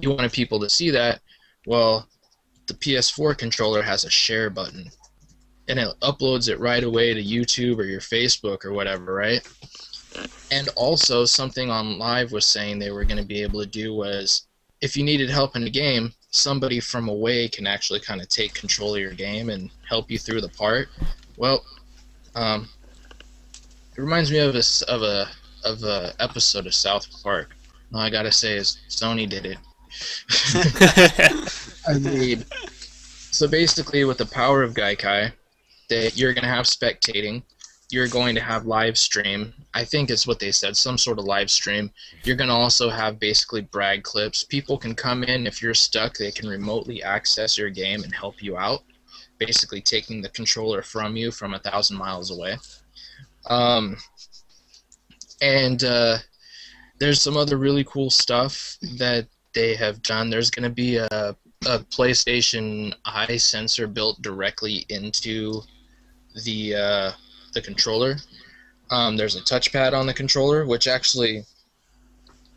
You wanted people to see that. Well, the PS4 controller has a share button, and it uploads it right away to YouTube or your Facebook or whatever, right? And also something OnLive was saying they were going to be able to do was, if you needed help in the game, somebody from away can actually kind of take control of your game and help you through the part. Well, it reminds me of a episode of South Park. All I gotta say is Sony did it. I mean, so basically, with the power of Gaikai, that you're gonna have spectating, you're going to have live stream. I think it's what they said, some sort of live stream. You're gonna also have basically brag clips. People can come in if you're stuck. They can remotely access your game and help you out, basically taking the controller from you from 1,000 miles away. There's some other really cool stuff that they have done. There's going to be a PlayStation Eye sensor built directly into the controller. There's a touchpad on the controller, which actually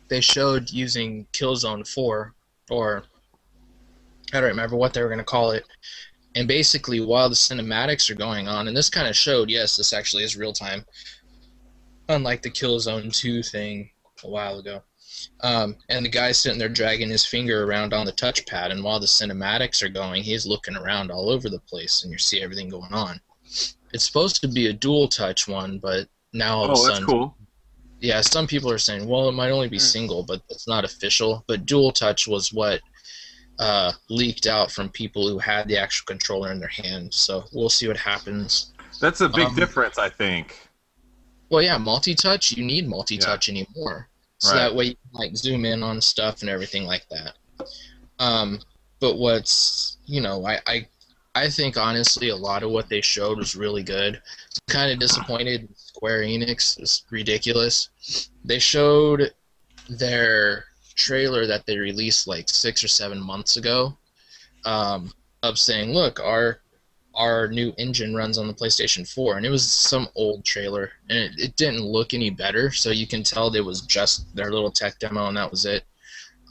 they showed using Killzone 4, or I don't remember what they were going to call it. And basically, while the cinematics are going on, and this kind of showed, yes, this actually is real time, unlike the Killzone 2 thing a while ago. And the guy's sitting there dragging his finger around on the touchpad, and while the cinematics are going, he's looking around all over the place, and you see everything going on. It's supposed to be a dual touch one, but now all of a sudden, that's cool. Yeah, some people are saying, well, it might only be single, but it's not official. But dual touch was what leaked out from people who had the actual controller in their hand. So we'll see what happens. That's a big difference, I think. Well, yeah, multi-touch, you need multi-touch anymore. So that way you can like zoom in on stuff and everything like that. But what's, you know, I think honestly a lot of what they showed was really good. I'm kind of disappointed in Square Enix. It's ridiculous. They showed their trailer that they released like 6 or 7 months ago, of saying, look, our new engine runs on the PlayStation 4, and it was some old trailer, and it didn't look any better, so you can tell it was just their little tech demo, and that was it.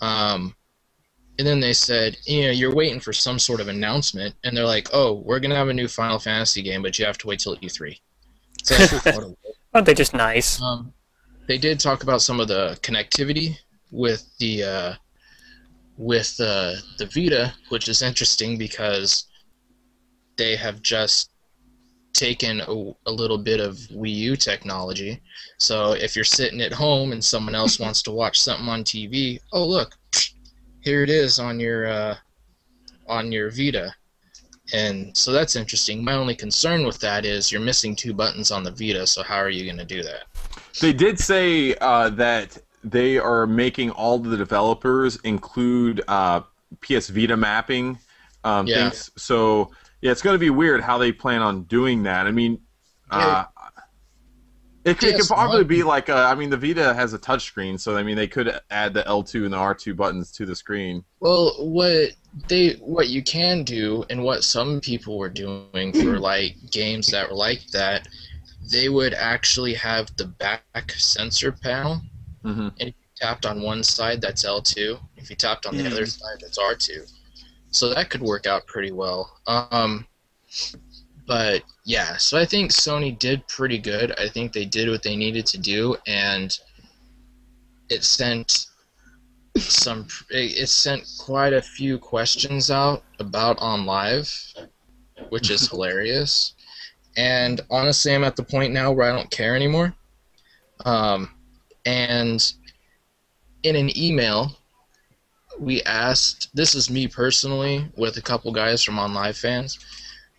And then they said, you know, you're waiting for some sort of announcement, and they're like, oh, we're going to have a new Final Fantasy game, but you have to wait till E3. So, Aren't they just nice? they did talk about some of the connectivity with the Vita, which is interesting because they have just taken a little bit of Wii U technology. So if you're sitting at home and someone else wants to watch something on TV, oh look, here it is on your Vita. And so that's interesting. My only concern with that is you're missing 2 buttons on the Vita, so how are you going to do that? They did say that they are making all the developers include PS Vita mapping things. So, yeah, it's going to be weird how they plan on doing that. I mean, it could probably be like, I mean, the Vita has a touchscreen, so, I mean, they could add the L2 and the R2 buttons to the screen. Well, what you can do, and what some people were doing for, like, games that were like that, they would actually have the back sensor panel, and if you tapped on one side, that's L2. If you tapped on the other side, that's R2. So that could work out pretty well. But yeah, so I think Sony did pretty good. I think they did what they needed to do, and it sent quite a few questions out about OnLive, which is hilarious. And honestly, I'm at the point now where I don't care anymore. And in an email, we asked, this is me personally with a couple guys from OnLive fans,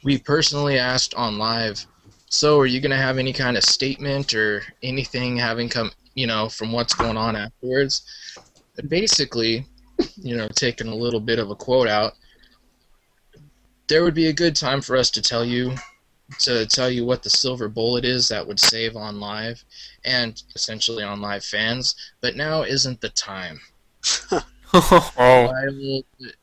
we personally asked OnLive, so are you going to have any kind of statement or anything having come, from what's going on afterwards? But basically, taking a little bit of a quote out, there would be a good time for us to tell you what the silver bullet is that would save OnLive and essentially OnLive fans, but now isn't the time.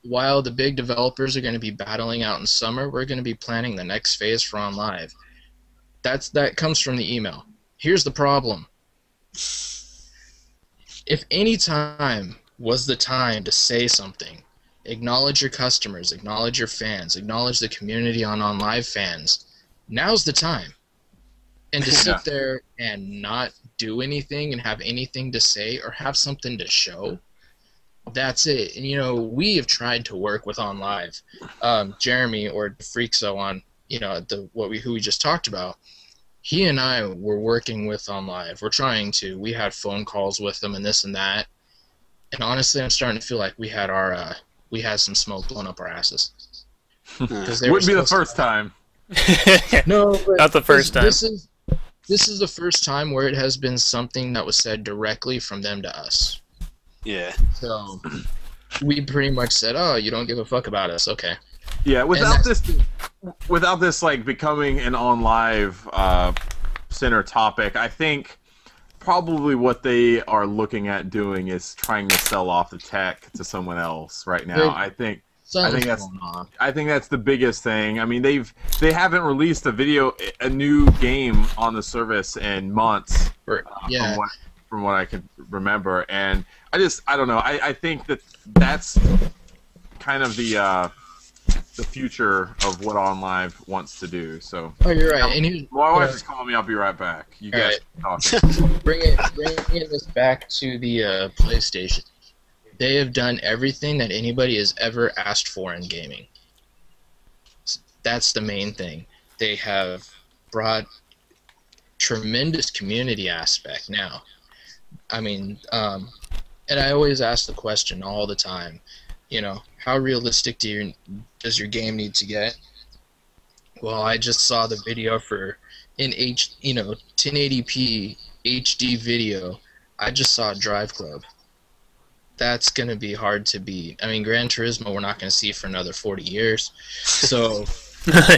While the big developers are going to be battling out in summer, we're going to be planning the next phase for OnLive. That comes from the email. Here's the problem. If any time was the time to say something, acknowledge your customers, acknowledge your fans, acknowledge the community on OnLive fans, now's the time. And to sit there and not do anything and have anything to say or have something to show, that's it. And we have tried to work with OnLive. Jeremy or Freakso on who we just talked about, he and I were working with OnLive. We're trying to. We had phone calls with them and this and that. And honestly, I'm starting to feel like we had some smoke blown up our asses. Wouldn't be the first time. No, but not the first time. This is the first time where it has been something that was said directly from them to us. Yeah. So we pretty much said, "Oh, you don't give a fuck about us, okay?" Yeah. Without this like becoming an OnLive center topic, I think probably what they are looking at doing is trying to sell off the tech to someone else right now. I think that's the biggest thing. I mean, they haven't released a new game on the service in months. From what I can remember, and I don't know. I think that's kind of the future of what OnLive wants to do. So. Oh, you're right. And my wife is calling me. I'll be right back. You guys talk. Bringing this back to the PlayStation. They have done everything that anybody has ever asked for in gaming. That's the main thing. They have brought tremendous community aspect now. I mean, and I always ask the question all the time, how realistic does your game need to get? Well, I just saw the video for 1080p HD video. I just saw Drive Club. That's going to be hard to beat. I mean, Gran Turismo we're not going to see for another 40 years. So,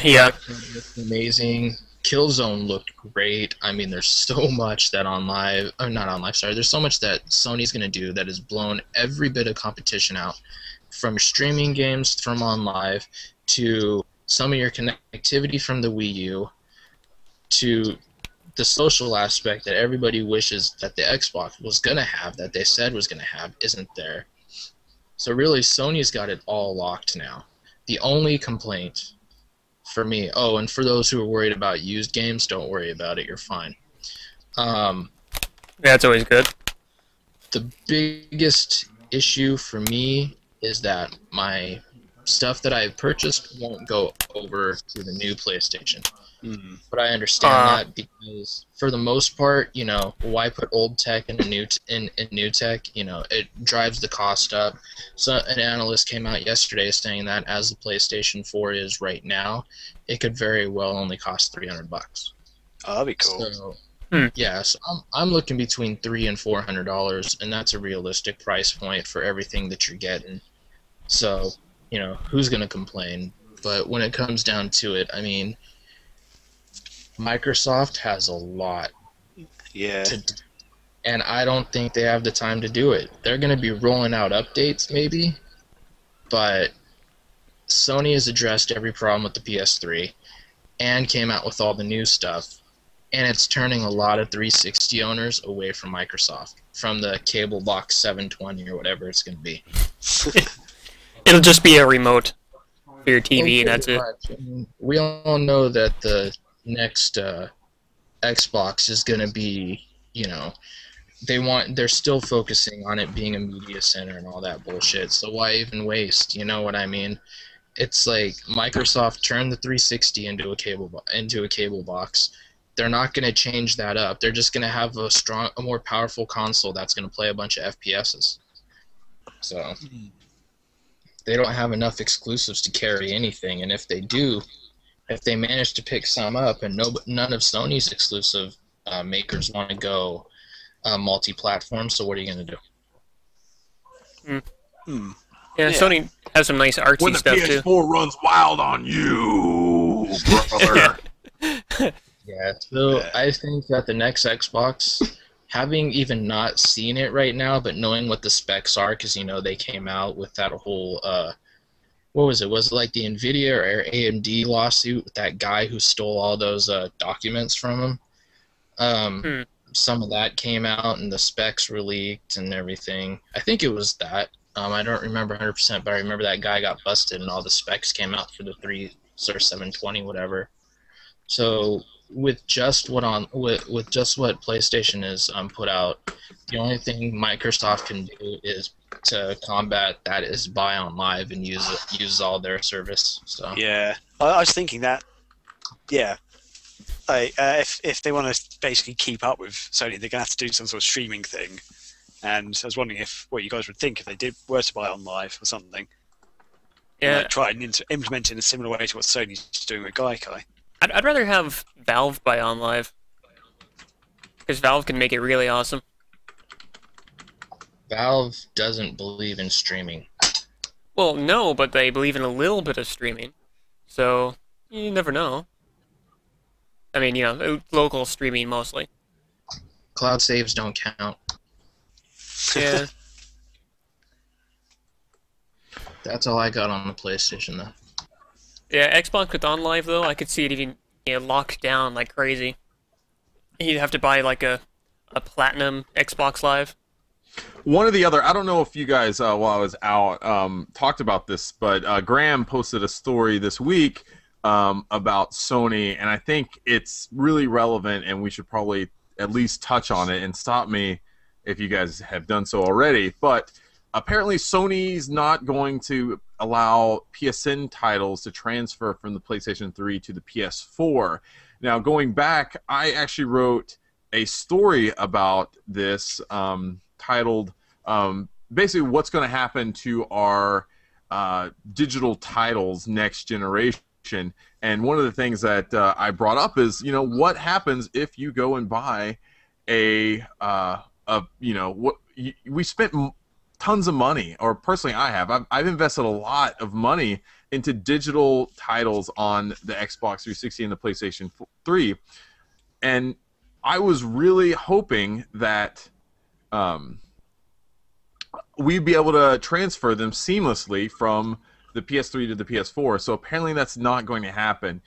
yeah. It's amazing. Killzone looked great. I mean, there's so much that there's so much that Sony's going to do that has blown every bit of competition out. From streaming games from OnLive to some of your connectivity from the Wii U to the social aspect that everybody wishes that the Xbox was going to have, that they said was going to have, isn't there. So really, Sony's got it all locked now. The only complaint for me, and for those who are worried about used games, don't worry about it, you're fine. That's always good. The biggest issue for me is that my stuff that I purchased won't go over to the new PlayStation. Mm. But I understand that because for the most part, you know, why put old tech in new tech? You know, it drives the cost up. So an analyst came out yesterday saying that as the PlayStation 4 is right now, it could very well only cost $300. Oh, that'd be cool. So, yeah, so I'm looking between $300 and $400, and that's a realistic price point for everything that you're getting. So, you know, who's gonna complain? But when it comes down to it, I mean, Microsoft has a lot to do, and I don't think they have the time to do it. They're going to be rolling out updates maybe, but Sony has addressed every problem with the PS3 and came out with all the new stuff, and it's turning a lot of 360 owners away from Microsoft, from the cable box 720 or whatever it's going to be. It'll just be a remote for your TV, and that's it. I mean, we all know that the next Xbox is going to be, you know, they're still focusing on it being a media center and all that bullshit, so why even waste, you know what I mean? It's like Microsoft turned the 360 into a cable box. They're not going to change that up. They're just going to have a more powerful console that's going to play a bunch of FPSs. So they don't have enough exclusives to carry anything, and if they do, if they manage to pick some up, and none of Sony's exclusive makers want to go multi-platform, so what are you going to do? Yeah, Sony has some nice artsy when the stuff PS4 too. runs wild on you, brother. Yeah, so I think that the next Xbox, having even not seen it right now, but knowing what the specs are, because, you know, they came out with that whole what was it? Was it like the NVIDIA or AMD lawsuit with that guy who stole all those documents from him? Some of that came out, and the specs were leaked and everything. I think it was that. I don't remember 100%, but I remember that guy got busted, and all the specs came out for the 720, whatever. So with just what PlayStation is put out, the only thing Microsoft can do is to combat that is buy on live and use all their service. So yeah, I was thinking that. Yeah, if they want to basically keep up with Sony, they're gonna have to do some sort of streaming thing. And I was wondering what you guys would think if they were to buy on live or something. Yeah, try and implement it in a similar way to what Sony's doing with Gaikai. I'd rather have Valve buy on live, because Valve can make it really awesome. Valve doesn't believe in streaming. Well, no, but they believe in a little bit of streaming, so you never know. I mean, you know, local streaming mostly. Cloud saves don't count. Yeah. That's all I got on the PlayStation, though. Yeah, Xbox with On Live, though, I could see it even locked down like crazy. You'd have to buy like a platinum Xbox Live. One or the other, I don't know if you guys, while I was out, talked about this, but Graham posted a story this week about Sony, and I think it's really relevant, and we should probably at least touch on it, and stop me if you guys have done so already. But apparently Sony's not going to allow PSN titles to transfer from the PlayStation 3 to the PS4. Now, going back, I actually wrote a story about this titled basically what's going to happen to our digital titles next generation. And one of the things that I brought up is, you know, what happens if you go and buy we spent tons of money, or personally I have. I've invested a lot of money into digital titles on the Xbox 360 and the PlayStation 3, and I was really hoping that we'd be able to transfer them seamlessly from the PS3 to the PS4. So apparently that's not going to happen.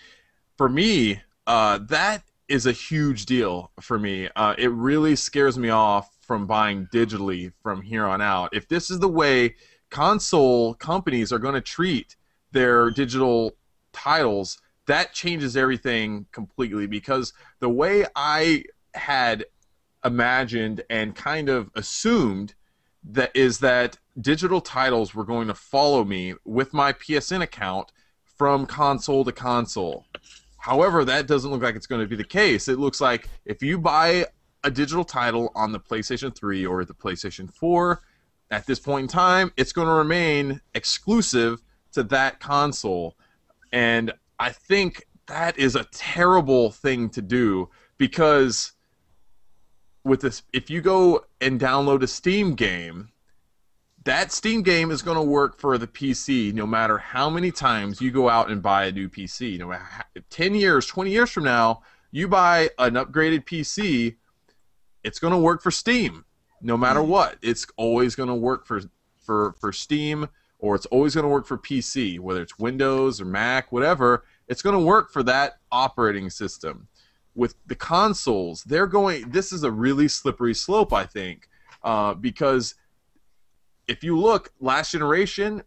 For me, that is a huge deal for me. It really scares me off from buying digitally from here on out. If this is the way console companies are going to treat their digital titles, that changes everything completely, because the way I had imagined and kind of assumed that digital titles were going to follow me with my PSN account from console to console. However, that doesn't look like it's going to be the case. It looks like if you buy a digital title on the PlayStation 3 or the PlayStation 4, at this point in time, it's going to remain exclusive to that console. And I think that is a terrible thing to do, because with this, if you go and download a Steam game, that Steam game is going to work for the PC no matter how many times you go out and buy a new PC. No matter 10 years, 20 years from now, you buy an upgraded PC, it's going to work for Steam no matter what. It's always going to work for Steam, or it's always going to work for PC, whether it's Windows or Mac, whatever. It's going to work for that operating system. With the consoles, this is a really slippery slope, I think, because if you look, last generation,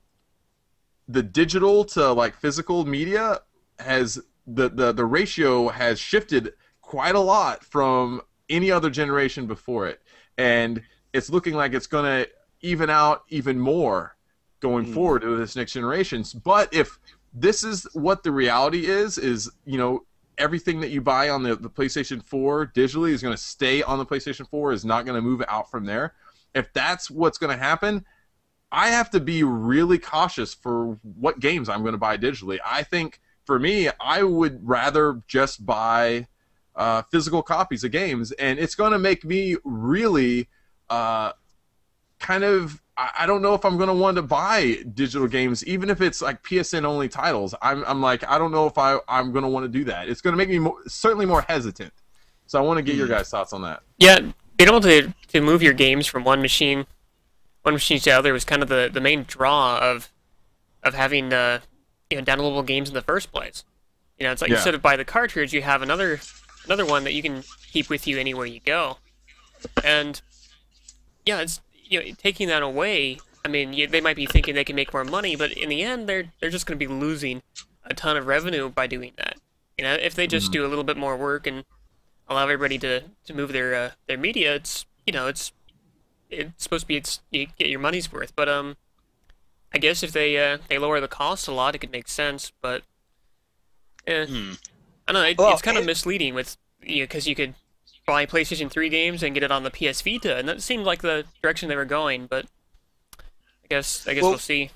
the digital to like physical media has the ratio has shifted quite a lot from any other generation before it, and it's looking like it's going to even out even more going forward to this next generation. But if this is what the reality is everything that you buy on the PlayStation 4 digitally is going to stay on the PlayStation 4, is not going to move out from there. If that's what's going to happen, I have to be really cautious for what games I'm going to buy digitally. I think, for me, I would rather just buy physical copies of games, and it's going to make me really I don't know if I'm going to want to buy digital games, even if it's like PSN-only titles. I'm like, I don't know if I'm going to want to do that. It's going to make me certainly more hesitant. So I want to get your guys' thoughts on that. Yeah, being able to move your games from one machine to the other was kind of the main draw of having downloadable games in the first place. It's like instead of buy the cartridge, you have another one that you can keep with you anywhere you go. And yeah, it's taking that away. I mean, they might be thinking they can make more money, but in the end, they're just going to be losing a ton of revenue by doing that. If they just do a little bit more work and allow everybody to move their media, it's supposed to be you get your money's worth. But I guess if they lower the cost a lot, it could make sense. But I don't know. It's kind of misleading with because you could buy PlayStation 3 games and get it on the PS Vita, and that seemed like the direction they were going. But I guess we'll see.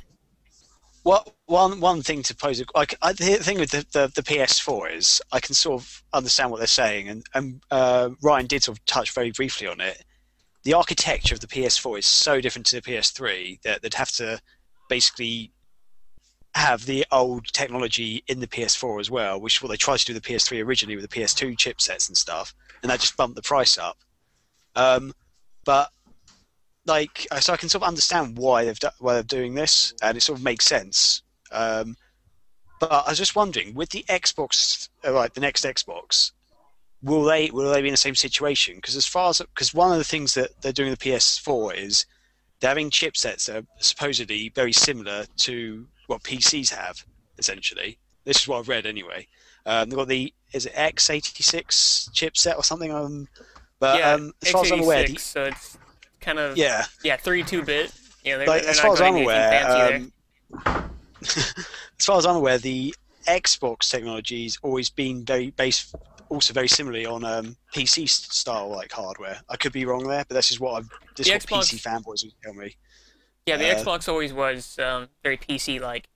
One thing to pose, the thing with the PS4 is I can sort of understand what they're saying, and Ryan did sort of touch very briefly on it. The architecture of the PS4 is so different to the PS3 that they'd have to basically have the old technology in the PS4 as well, which is what they tried to do with the PS3 originally with the PS2 chipsets and stuff, and that just bumped the price up. But so I can sort of understand why they're doing this, and it sort of makes sense. But I was just wondering, with the Xbox, the next Xbox, will they be in the same situation? Because one of the things that they're doing with the PS4 is they're having chipsets that are supposedly very similar to what PCs have, essentially. This is what I've read anyway. They've got is it x86 chipset or something? As far as I'm aware, so it's kind of 32-bit. As far as I'm aware, as far as I'm aware, the Xbox technology's always been also very similarly on PC style hardware. I could be wrong there, but this is what PC fanboys would tell me. Yeah, the Xbox always was very PC-like.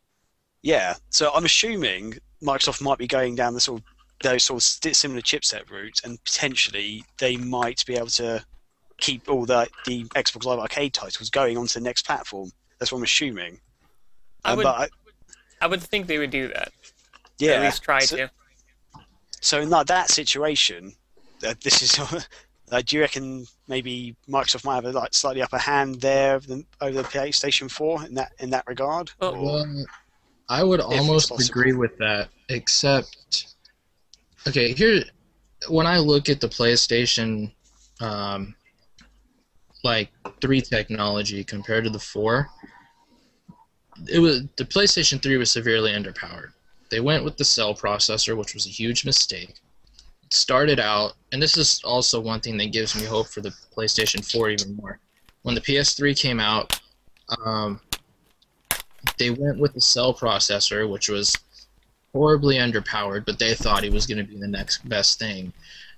Yeah, so I'm assuming Microsoft might be going down those sort of similar chipset route, and potentially they might be able to keep all the Xbox Live Arcade titles going onto the next platform. That's what I'm assuming. I would think they would do that. Yeah, or at least try to. So in that situation, this is. Do you reckon maybe Microsoft might have a slightly upper hand there over the PlayStation 4 in that regard? Well, I would almost agree with that, except when I look at the PlayStation 3 technology compared to the 4, the PlayStation 3 was severely underpowered. They went with the cell processor, which was a huge mistake. Started out, and this is also one thing that gives me hope for the PlayStation 4 even more. when the PS3 came out, they went with the Cell processor, which was horribly underpowered, but they thought it was going to be the next best thing.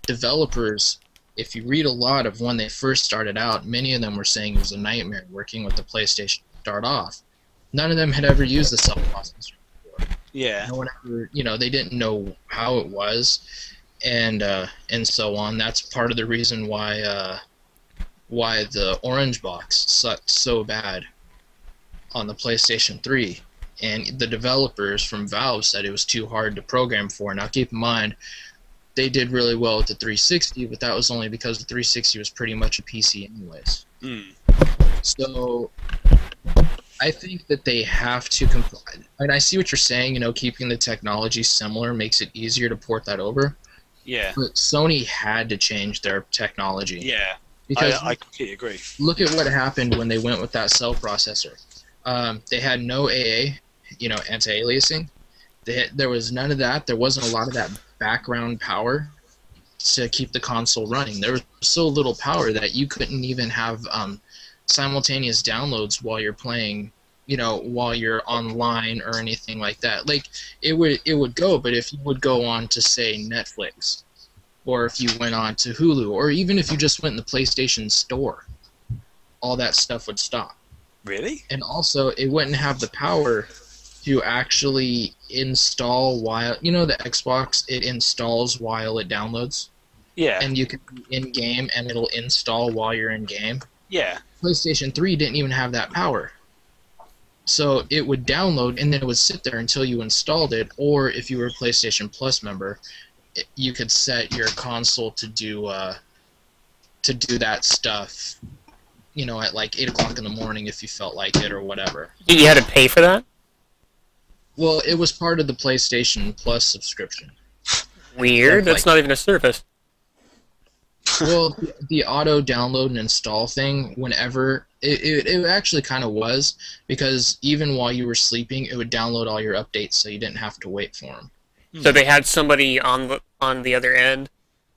Developers, if you read a lot of when they first started out, many of them were saying it was a nightmare working with the PlayStation to start off. None of them had ever used the Cell processor before. Yeah. No one ever, they didn't know how it was, and so on. That's part of the reason why the orange box sucked so bad on the PlayStation 3. And the developers from Valve said it was too hard to program for. Now keep in mind, they did really well with the 360, but that was only because the 360 was pretty much a PC anyways. So I think that they have to comply. And I see what you're saying, keeping the technology similar makes it easier to port that over. Yeah. But Sony had to change their technology. Yeah. Because I completely agree. look at what happened when they went with that Cell processor. They had no AA, anti-aliasing. There was none of that. There wasn't a lot of that background power to keep the console running. There was so little power that you couldn't even have simultaneous downloads while you're playing, while you're online or anything like that. Like, it would go, but if you would go on to, say, Netflix, or if you went on to Hulu, or even if you just went in the PlayStation Store, all that stuff would stop. Really? And also, it wouldn't have the power to actually install while, the Xbox, it installs while it downloads. Yeah. And you can be in-game, and it'll install while you're in-game. Yeah. PlayStation 3 didn't even have that power. So it would download, and then it would sit there until you installed it, or if you were a PlayStation Plus member, you could set your console to do that stuff, at like 8 o'clock in the morning if you felt like it or whatever. You had to pay for that? Well, it was part of the PlayStation Plus subscription. Weird. That's not even a service. Well, the auto download and install thing, whenever it actually kind of was, because even while you were sleeping, it would download all your updates, so you didn't have to wait for them. So they had somebody on the other end,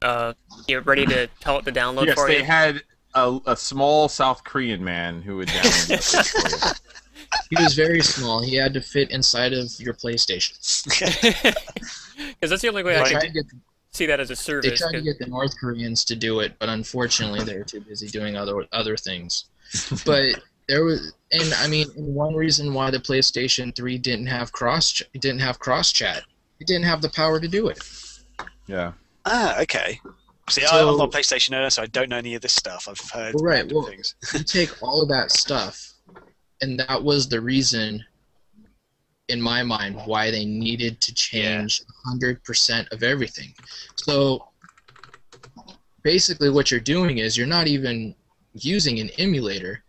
ready to tell it to download for you. Yes, they had a small South Korean man who would download it for you. He was very small. He had to fit inside of your PlayStation. Because that's the only way I can see that as a service. They tried to get the North Koreans to do it, but unfortunately they were too busy doing other things. But there was, and I mean, one reason why the PlayStation 3 didn't have cross chat, it didn't have the power to do it. Yeah. Ah, okay. See, So- I'm not a PlayStation owner, so I don't know any of this stuff. I've heard Well, right, random well- things. You take all of that stuff, and that was the reason, in my mind, why they needed to change 100% of everything. So basically what you're doing is you're not even using an emulator.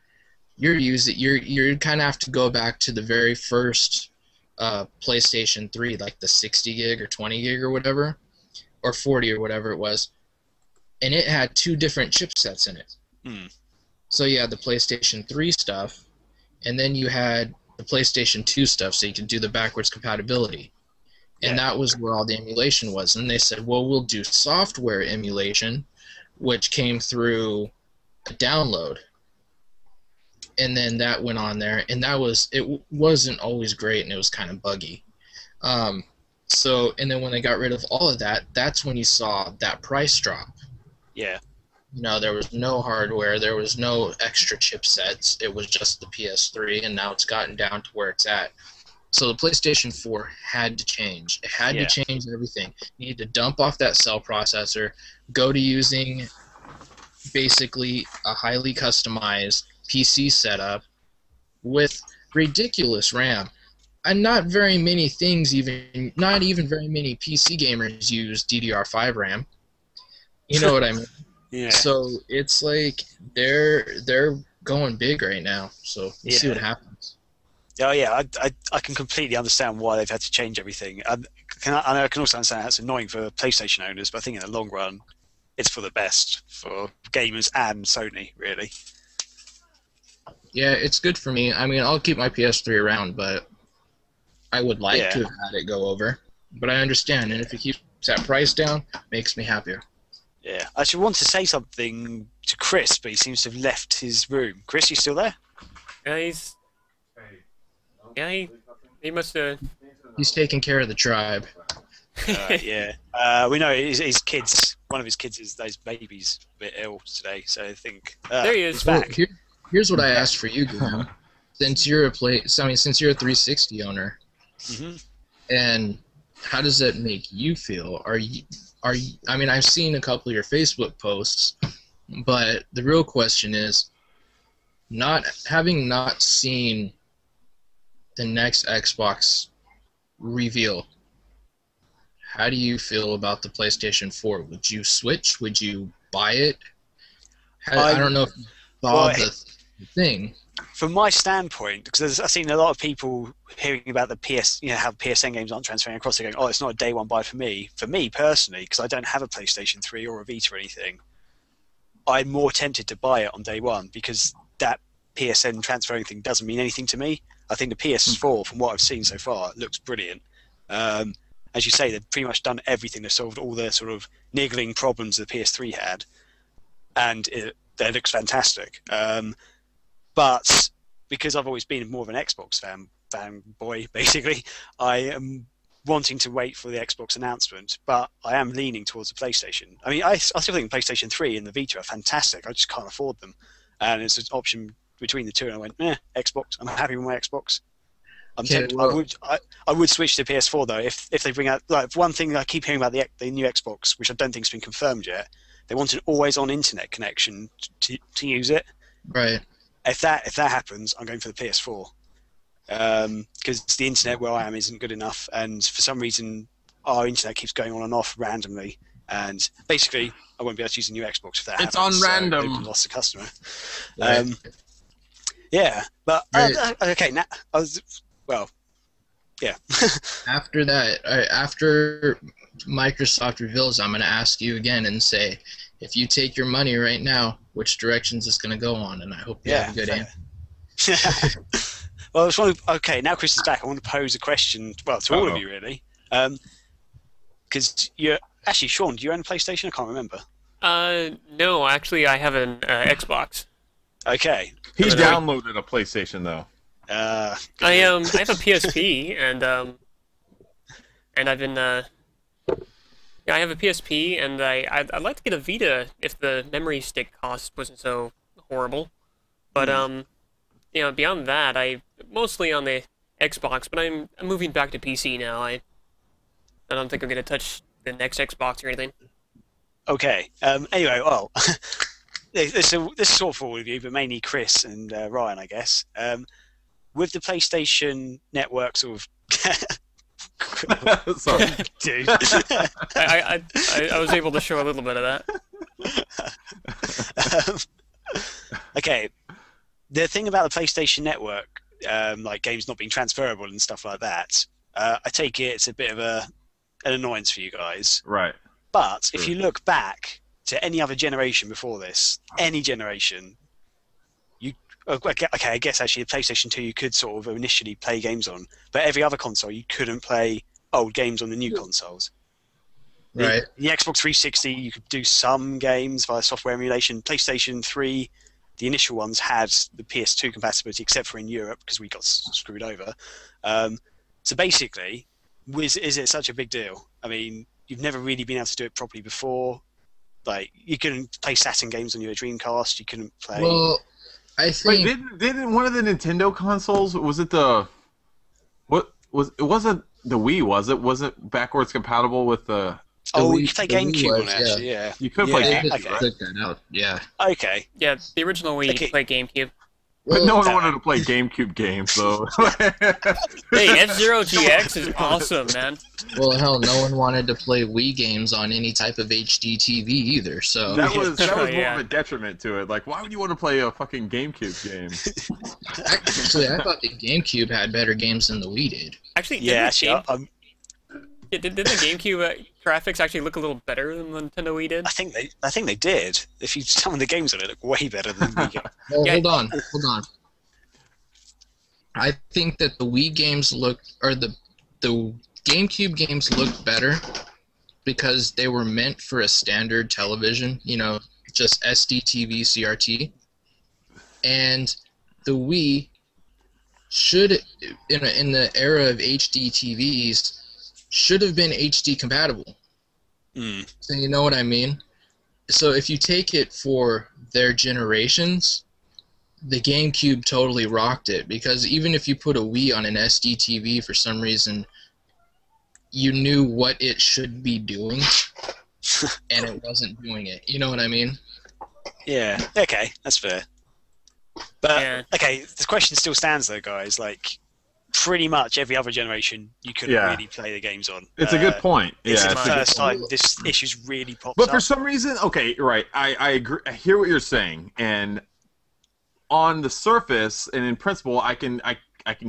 You kind of have to go back to the very first PlayStation 3, like the 60 gig or 20 gig or whatever, or 40 or whatever it was, and it had 2 different chipsets in it. So you had the PlayStation 3 stuff, and then you had the PlayStation 2 stuff, so you could do the backwards compatibility. And that was where all the emulation was. And they said, well, we'll do software emulation, which came through a download. And then that went on there, and it wasn't always great, and it was kind of buggy. And then when they got rid of all of that, that's when you saw that price drop. Yeah. There was no hardware, there was no extra chipsets, it was just the PS3, and now it's gotten down to where it's at. So the PlayStation 4 had to change. It had to change everything. You need to dump off that Cell processor, go to using basically a highly customized PC setup with ridiculous RAM. And not very many things, not even very many PC gamers use DDR5 RAM. You know what I mean? Yeah. So it's like they're going big right now. So we'll see what happens. Oh yeah, I can completely understand why they've had to change everything. I can also understand that's annoying for PlayStation owners, but I think in the long run, it's for the best for gamers and Sony, really. Yeah, it's good for me. I mean, I'll keep my PS3 around, but I would like to have had it go over. But I understand, and if it keeps that price down, makes me happier. Yeah, I should want to say something to Chris, but he seems to have left his room. Chris, you still there? He's yeah, he must have. He's taking care of the tribe. Yeah. We know his kids. One of his kids is those babies a bit ill today, so I think There he is. he's back. Well, here's what I asked for you, Graham. Since you're a 360 owner, and how does that make you feel? Are you? I mean, I've seen a couple of your Facebook posts, but the real question is, not seen the next Xbox reveal. How do you feel about the PlayStation 4? Would you switch? Would you buy it? I don't know if you saw the thing. From my standpoint, because I've seen a lot of people hearing about the PS, how PSN games aren't transferring across. They're going, "Oh, it's not a day one buy for me." For me personally, because I don't have a PlayStation 3 or a Vita or anything, I'm more tempted to buy it on day one because that PSN transferring thing doesn't mean anything to me. I think the PS4, from what I've seen so far, looks brilliant. As you say, they've pretty much done everything. They've solved all the sort of niggling problems the PS3 had, and it looks fantastic. But because I've always been more of an Xbox fanboy, basically, I am wanting to wait for the Xbox announcement, but I am leaning towards the PlayStation. I mean, I still think the PlayStation 3 and the Vita are fantastic. I just can't afford them. And it's an option between the two, and I went, Xbox. I'm happy with my Xbox. I'm tempted. Well, I would switch to PS4 though if they bring out, like, one thing I keep hearing about the new Xbox, which I don't think has been confirmed yet. They want an always-on internet connection to use it. Right. If that happens, I'm going for the PS4 because the internet where I am isn't good enough, and for some reason our internet keeps going on and off randomly. And basically, I won't be able to use a new Xbox if that happens. It's on random. So I've lost a customer. Right. Yeah, but Right. Okay. Now yeah. After that, after Microsoft reveals, I'm going to ask you again and say, if you take your money right now, which directions it's going to go on? And I hope you have a good answer. Well, I just want to, okay, now Chris is back. I want to pose a question, well, to all of you, really. Because actually, Sean, do you own a PlayStation? I can't remember. No, actually, I have an Xbox. Okay. He downloaded a PlayStation though. I have a PSP, and I've been I have a PSP, and I'd like to get a Vita if the memory stick cost wasn't so horrible. But beyond that, I mostly on the Xbox, but I'm moving back to PC now. I don't think I'm gonna touch the next Xbox or anything. Okay. Anyway, well, this is sort of for all of you, but mainly Chris and Ryan, I guess. With the PlayStation Network sort of Sorry. dude. I was able to show a little bit of that. Okay, the thing about the PlayStation Network, like games not being transferable and stuff like that, I take it it's a bit of an annoyance for you guys. Right. But if you look back to any other generation before this, any generation, okay, I guess actually the PlayStation 2 you could sort of initially play games on, but every other console you couldn't play old games on the new consoles. Right. The Xbox 360 you could do some games via software emulation. PlayStation 3, the initial ones had the PS2 compatibility, except for in Europe because we got screwed over. So basically, is it such a big deal? I mean, you've never really been able to do it properly before. Like, you couldn't play Saturn games on your Dreamcast. You couldn't play. Well, I think. Wait, didn't one of the Nintendo consoles, was it it wasn't the Wii, was it? Was it backwards compatible with the? You could play GameCube on it, actually. Yeah. You could play they GameCube. took that out. Yeah. Okay. Yeah, the original Wii, you could play GameCube. But no one wanted to play GameCube games, though. Hey, F-Zero GX is awesome, man. Well, hell, no one wanted to play Wii games on any type of HD TV either. So That was more Yeah. of a detriment to it. Like, why would you want to play a fucking GameCube game? actually, I thought the GameCube had better games than the Wii did. Actually, Yeah, didn't actually, did the GameCube graphics actually look a little better than the Nintendo Wii did? I think they did. If you some of the games on it look way better than Wii games. Well, Yeah. hold on. I think that the Wii games the GameCube games looked better because they were meant for a standard television. You know, just SD TV CRT, and the Wii should, in the era of HD TVs, should have been HD compatible. So you know what I mean? So if you take it for their generations, the GameCube totally rocked it, because even if you put a Wii on an SD TV for some reason, you knew what it should be doing, and it wasn't doing it. You know what I mean? Yeah. Okay, that's fair. But Yeah. okay, the question still stands though, guys. Like, pretty much every other generation, you couldn't Yeah. really play the games on. It's a good point. It's Yeah, the it's a good first point. time this issue's really popped But up. for some reason, okay, right. I agree. I hear what you're saying, and on the surface and in principle, I can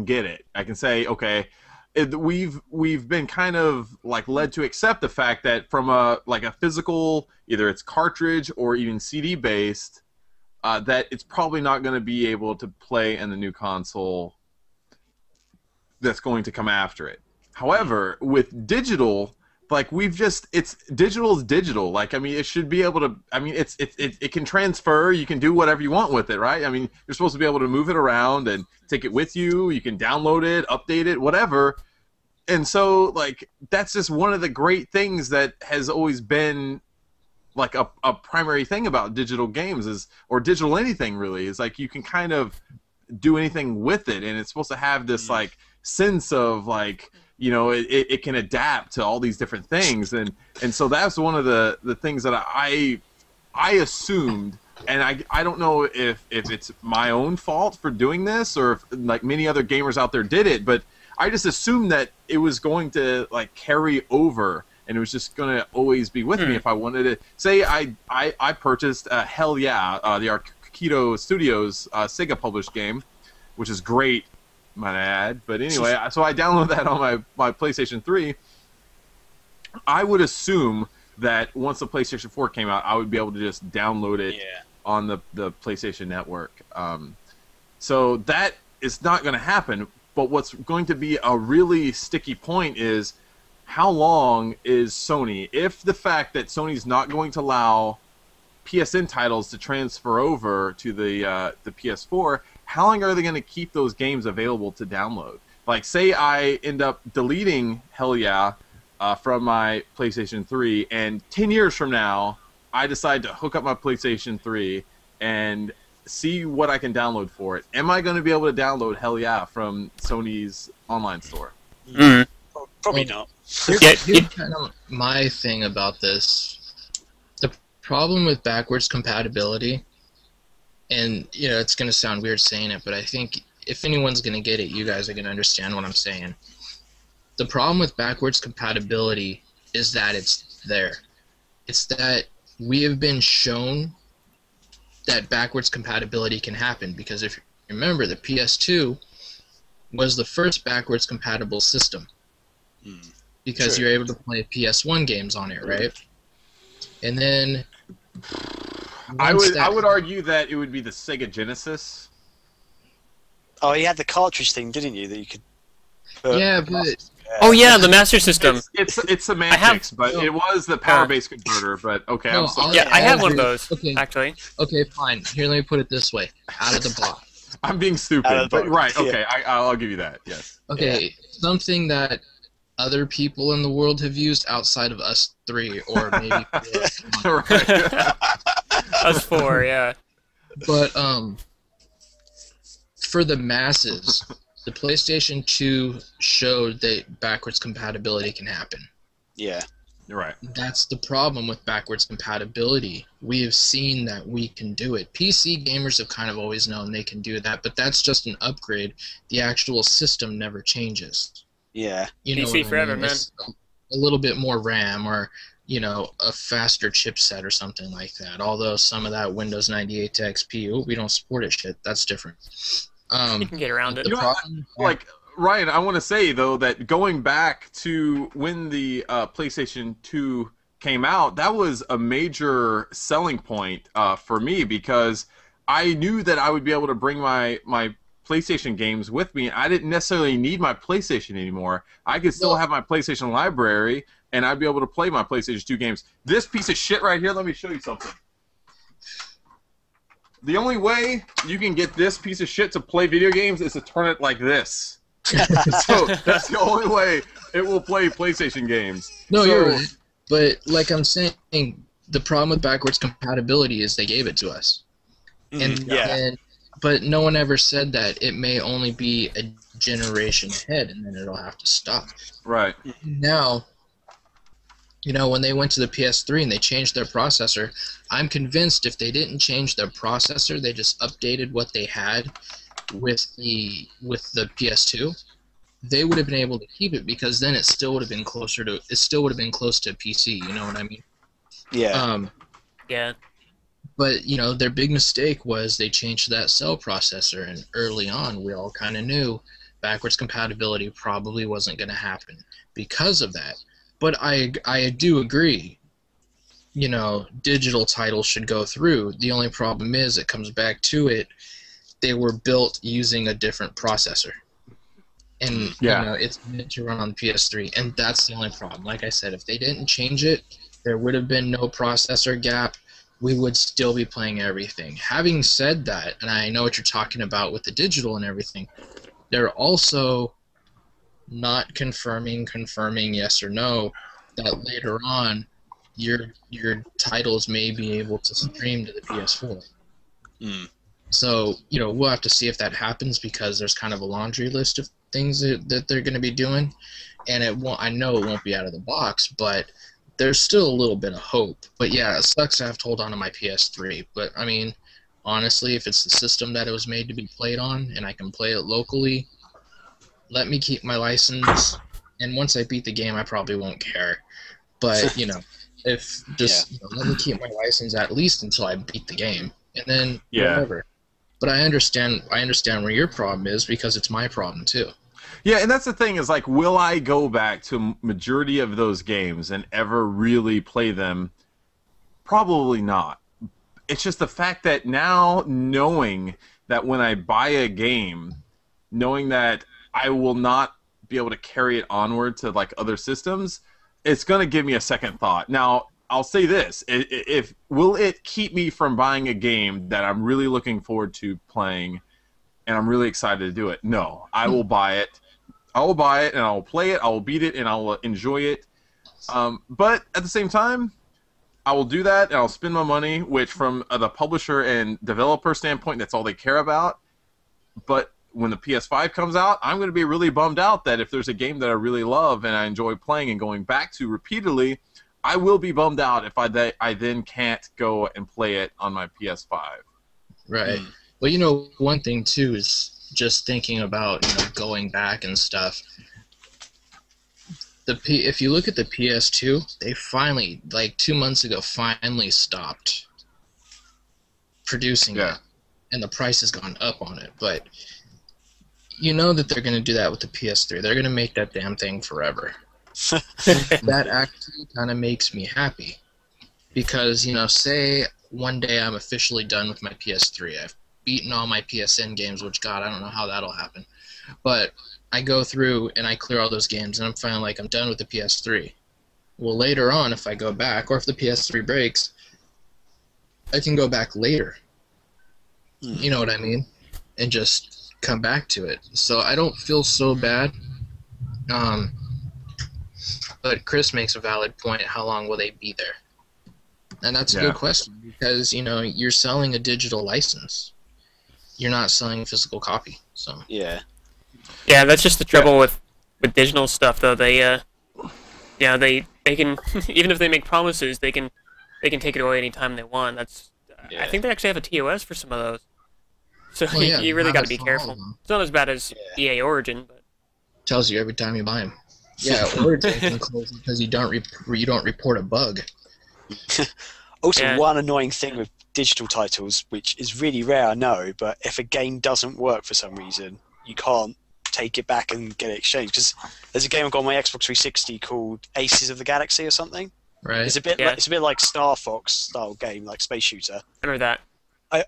get it. I can say, okay, we've been kind of like led to accept the fact that from a physical, either it's cartridge or even CD based, that it's probably not going to be able to play in the new console that's going to come after it. However, with digital, like it's digital is digital. Like, I mean, it should be able to. I mean, it can transfer. You can do whatever you want with it, right? I mean, you're supposed to be able to move it around and take it with you. You can download it, update it, whatever. And so, like, that's just one of the great things that has always been like a primary thing about digital games or digital anything really, is like you can kind of do anything with it, and it's supposed to have this like sense of like, you know, it can adapt to all these different things, and so that's one of the things that I assumed, and I don't know if it's my own fault for doing this, or if like many other gamers out there did it, but I just assumed that it was going to like carry over, and it was just going to always be with me if I wanted to. Say I purchased Hell Yeah, the Arcado Studios Sega published game, which is great, might I add. But anyway, so I downloaded that on my PlayStation 3. I would assume that once the PlayStation 4 came out, I would be able to just download it on the PlayStation Network. So that is not going to happen. But what's going to be a really sticky point is, how long is Sony? If the fact that Sony's not going to allow PSN titles to transfer over to the PS4, how long are they going to keep those games available to download? Like, say I end up deleting Hell Yeah from my PlayStation 3, and 10 years from now, I decide to hook up my PlayStation 3 and see what I can download for it. Am I going to be able to download Hell Yeah from Sony's online store? Probably not. Here's kind of my thing about this. The problem with backwards compatibility, and you know, it's going to sound weird saying it, but I think if anyone's going to get it, you guys are going to understand what I'm saying. The problem with backwards compatibility is that it's there. It's that we have been shown that backwards compatibility can happen, because if you remember, the PS2 was the first backwards compatible system. Because you're able to play PS1 games on it, right? And then I would argue that it would be the Sega Genesis. Oh, you had the cartridge thing, didn't you? That you could. Yeah, but Oh yeah, the Master System. It's semantics, but it was the power-based converter. But okay, No, I'm sorry. Yeah, I have one of those, Okay. actually. Okay, fine. Here, let me put it this way. Out of the box. I'm being stupid, but right, okay, I'll give you that. Yes. Okay, something that other people in the world have used outside of us three, or maybe four. Right. Us four, yeah. But for the masses, the PlayStation 2 showed that backwards compatibility can happen. Yeah. You're right. That's the problem with backwards compatibility. We have seen that we can do it. PC gamers have kind of always known they can do that, but that's just an upgrade. The actual system never changes. Yeah. You know PC what I forever, mean? man. It's a little bit more RAM, or you know, a faster chipset or something like that. Although some of that Windows 98 to XP, oh, we don't support it. Shit, that's different. You can get around it. The You know, problem, Like, Ryan, I want to say though that going back to when the PlayStation 2 came out, that was a major selling point for me, because I knew that I would be able to bring my PlayStation games with me. I didn't necessarily need my PlayStation anymore. I could still have my PlayStation library, and I'd be able to play my PlayStation 2 games. This piece of shit right here, let me show you something. The only way you can get this piece of shit to play video games is to turn it like this. So that's the only way it will play PlayStation games. No, so, you're right. But like I'm saying, the problem with backwards compatibility is they gave it to us. But no one ever said that it may only be a generation ahead and then it'll have to stop. Right. Now, when they went to the PS3 and they changed their processor, I'm convinced if they didn't change their processor, they just updated what they had with the PS2, they would have been able to keep it because then it still would have been close to PC, you know what I mean? Yeah. Yeah. But, their big mistake was they changed that cell processor, and early on we all kind of knew backwards compatibility probably wasn't going to happen because of that. But I do agree, digital titles should go through. The only problem is it comes back to it, they were built using a different processor. And, it's meant to run on PS3, and that's the only problem. Like I said, if they didn't change it, there would have been no processor gap. We would still be playing everything. Having said that, and I know what you're talking about with the digital and everything, they're also not confirming yes or no that later on your titles may be able to stream to the PS4. So, we'll have to see if that happens because there's kind of a laundry list of things that they're going to be doing, and I know it won't be out of the box, but there's still a little bit of hope. But yeah, it sucks to have to hold on to my PS3. But I mean, honestly, if it's the system that it was made to be played on and I can play it locally, let me keep my license. And once I beat the game, I probably won't care. But if just let me keep my license at least until I beat the game, and then whatever. But I understand where your problem is because it's my problem too. Yeah, and that's the thing is, like, will I go back to majority of those games and ever really play them? Probably not. It's just the fact that now, knowing that when I buy a game, knowing that I will not be able to carry it onward to, like, other systems, it's going to give me a second thought. Now, I'll say this. Will it keep me from buying a game that I'm really looking forward to playing and I'm really excited to do it? No. I will buy it. I will buy it and I will play it. I will beat it and I will enjoy it. But at the same time, I will do that and I'll spend my money, which from the publisher and developer standpoint, that's all they care about. But when the PS5 comes out, I'm going to be really bummed out that if there's a game that I really love and I enjoy playing and going back to repeatedly, I will be bummed out if I then can't go and play it on my PS5. Right. Well, one thing too is just thinking about going back and stuff. If you look at the PS2, they finally, like 2 months ago, finally stopped producing it, and the price has gone up on it. But that they're going to do that with the PS3. They're going to make that damn thing forever. That actually kind of makes me happy because say one day I'm officially done with my PS3. I've beaten all my PSN games, which God, I don't know how that'll happen, but I go through and I clear all those games and I'm finally like, I'm done with the PS3. Well, later on, if I go back or if the PS3 breaks, I can go back later. You know what I mean? And just come back to it. So I don't feel so bad. But Chris makes a valid point. How long will they be there? And that's a good question because, you're selling a digital license. You're not selling a physical copy. So yeah, that's just the trouble with digital stuff, though. They they can even if they make promises, they can take it away anytime they want. I think they actually have a TOS for some of those. So you really got to be careful. It's not as bad as EA Origin, but tells you every time you buy them. Yeah, Origin can close because you don't report a bug. Also, one annoying thing with digital titles, which is really rare, I know, but if a game doesn't work for some reason, you can't take it back and get it exchanged. Because there's a game I've got on my Xbox 360 called Aces of the Galaxy or something. Right. It's a bit like Star Fox style game, like space shooter. I remember that. I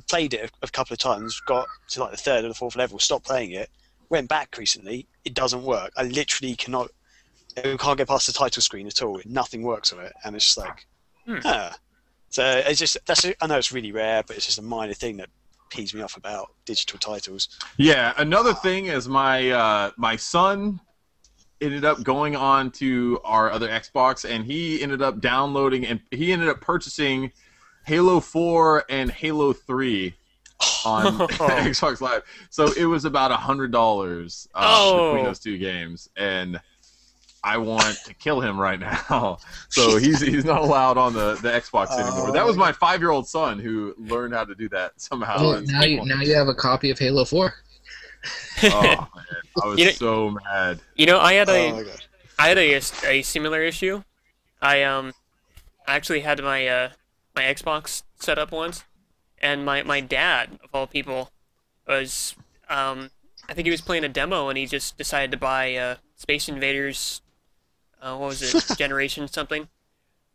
played it a couple of times, got to like the third or the fourth level, stopped playing it, went back recently. It doesn't work. I literally can't get past the title screen at all. Nothing works on it, and it's just like, So So it's just I know it's really rare, but it's just a minor thing that pees me off about digital titles. Yeah, another thing is my son ended up going on to our other Xbox, and he ended up downloading and he ended up purchasing Halo 4 and Halo 3 on Xbox Live. So it was about $100 between those two games, and I want to kill him right now. So he's not allowed on the Xbox anymore. That was my 5-year-old son who learned how to do that somehow. Well, now you have a copy of Halo 4. Oh man, I was so mad. You know, I had a similar issue. I actually had my my Xbox set up once, and my dad, of all people, was I think he was playing a demo, and he just decided to buy Space Invaders. What was it? Generation something.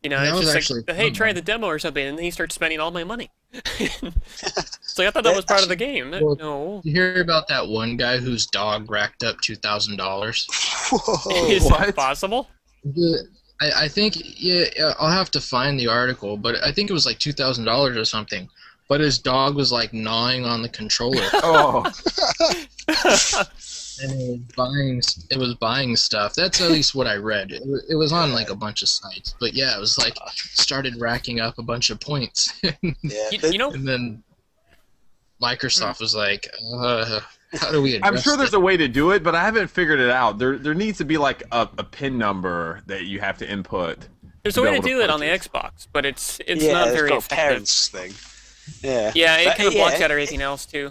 You know, it's just like, hey, try the demo or something, and then he starts spending all my money. So I thought that was part of the game. Well, no. You hear about that one guy whose dog racked up $2,000? Is that possible? I think, yeah, I'll have to find the article, but I think it was like $2,000 or something. But his dog was like gnawing on the controller. Oh. And it was buying stuff. That's at least what I read. It was on like a bunch of sites. But yeah, it was like started racking up a bunch of points. You know, and then Microsoft was like, how do we address I'm sure there's a way to do it, but I haven't figured it out. There needs to be like a PIN number that you have to input. there's a way to do it on the Xbox, but it's not very effective. Parents thing. Yeah. Yeah, it kind of blocks out everything else too.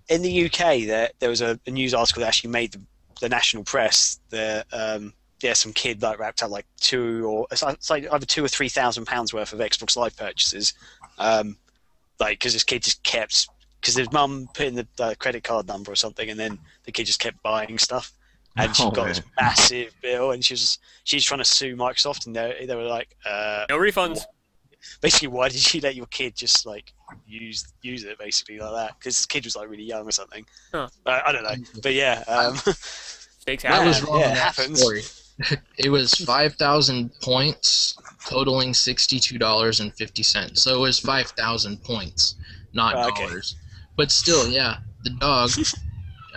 In the UK, there was a news article that actually made the national press. Some kid like wrapped up like it's like either £2,000 or £3,000 worth of Xbox Live purchases, like because this kid just kept because his mum put in the credit card number or something, and then the kid just kept buying stuff, and she got this massive bill, and she's trying to sue Microsoft, and they were like, no refunds. Basically, why did you let your kid just like use it basically like that? Because this kid was like really young or something. Huh. I don't know, but yeah, stakes that was wrong. Yeah, in that story. It was 5,000 points, totaling $62.50. So it was 5,000 points, not dollars. But still, yeah, the dog.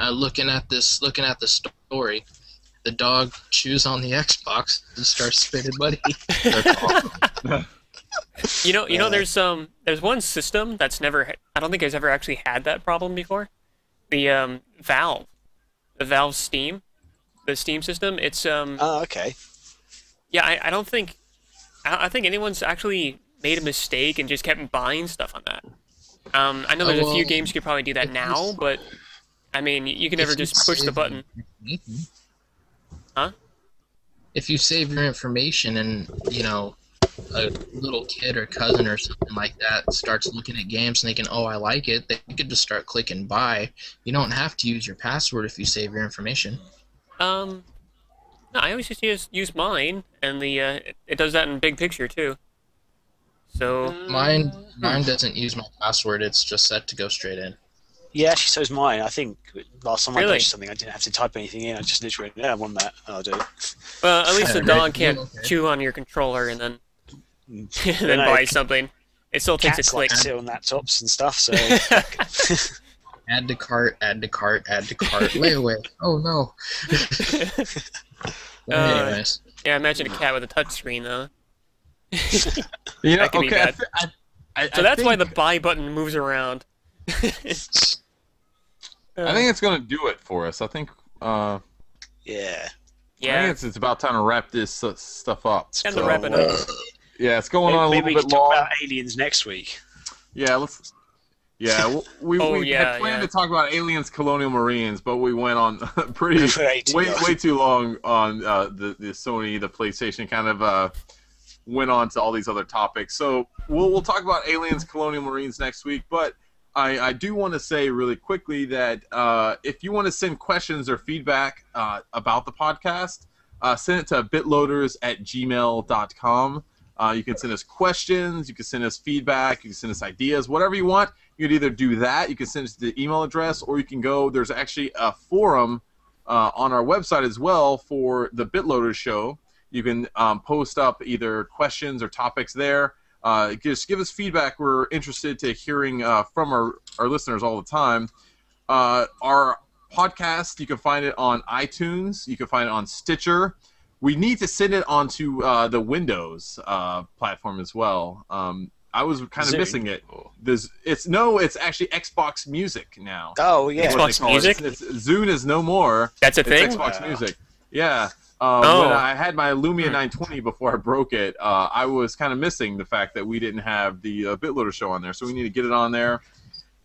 Looking at the story, the dog chews on the Xbox and starts spitting money. You know, there's one system that's I don't think has ever actually had that problem before. The Valve Steam, the Steam system. It's Oh, okay. Yeah, I don't think anyone's actually made a mistake and just kept buying stuff on that. I know there's a few games you could probably do that now, but I mean, you can never just push the button. Huh? If you save your information and, you know, a little kid or cousin or something like that starts looking at games thinking, oh, I like it, they could just start clicking buy. You don't have to use your password if you save your information. No, I always just use mine, and it does that in big picture too. So mine doesn't use my password. It's just set to go straight in. Yeah, actually, so is mine. I think last time I Really? purchased something, I didn't have to type anything in. I just literally went, yeah, I want that. I'll do it. Well, at least the Right. dog can't Okay. chew on your controller and then No, buy something. It still takes a Cats click. like sit on laptops and stuff, so Add to cart, add to cart, add to cart. Layaway. Oh no. Anyways. Yeah, imagine a cat with a touchscreen though. You know, That could be bad. So that's why the buy button moves around. I think it's gonna do it for us. I think. yeah. I Yeah, think it's about time to wrap this stuff up. time to wrap it up. Yeah, it's going on a Maybe we little can bit talk long. about aliens next week. Yeah, let's. Yeah, we had planned to talk about aliens, colonial marines, but we went on way too long on the Sony, the PlayStation kind of went on to all these other topics. So we'll talk about aliens, colonial marines next week. But I do want to say really quickly that if you want to send questions or feedback about the podcast, send it to bitloaders@gmail.com. You can send us questions, you can send us feedback, you can send us ideas, whatever you want. You could either do that, you can send us the email address, or you can go, there's actually a forum on our website as well for the Bitloaders Show. You can post up either questions or topics there. Just give us feedback. We're interested to hearing from our listeners all the time. Our podcast, you can find it on iTunes. You can find it on Stitcher. We need to send it onto the Windows platform as well. I was kind of missing it. It's actually Xbox Music now. Oh yeah, Xbox Music. Zune is no more. That's a thing. It's Xbox Music. Yeah. When Oh. I had my Lumia 920 before I broke it, I was kind of missing the fact that we didn't have the Bitloaders Show on there, so we need to get it on there.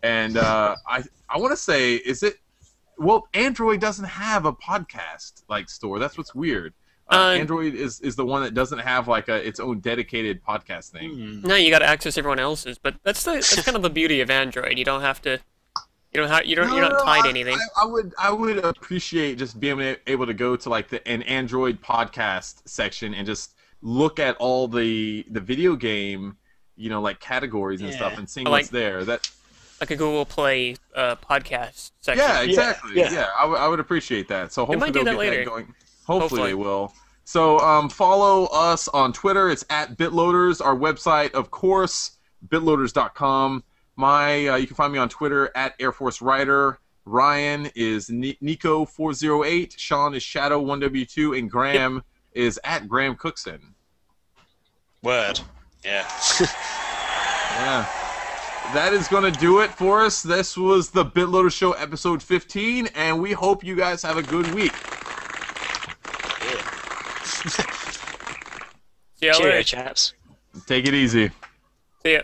And I want to say, well, Android doesn't have a podcast like store. That's what's weird. Android is the one that doesn't have like its own dedicated podcast thing. No, you got to access everyone else's, but that's kind of the beauty of Android. You don't have to. You're not tied to anything. I would appreciate just being able to go to like an Android podcast section and just look at all the video game, like categories and stuff, and seeing what's there. That like a Google Play podcast section. Yeah, exactly. Yeah, I would appreciate that. So hopefully might do they'll that get later. that going. Hopefully they will. So follow us on Twitter. It's @Bitloaders. Our website, of course, bitloaders.com. You can find me on Twitter @AirForceWriter. Ryan is Nico408. Sean is Shadow1W2, and Graham is @GrahamCookson. Word. Yeah. Yeah. That is going to do it for us. This was the Bitloaders Show episode 15, and we hope you guys have a good week. See you Cheerio, later. chaps. Take it easy. See ya.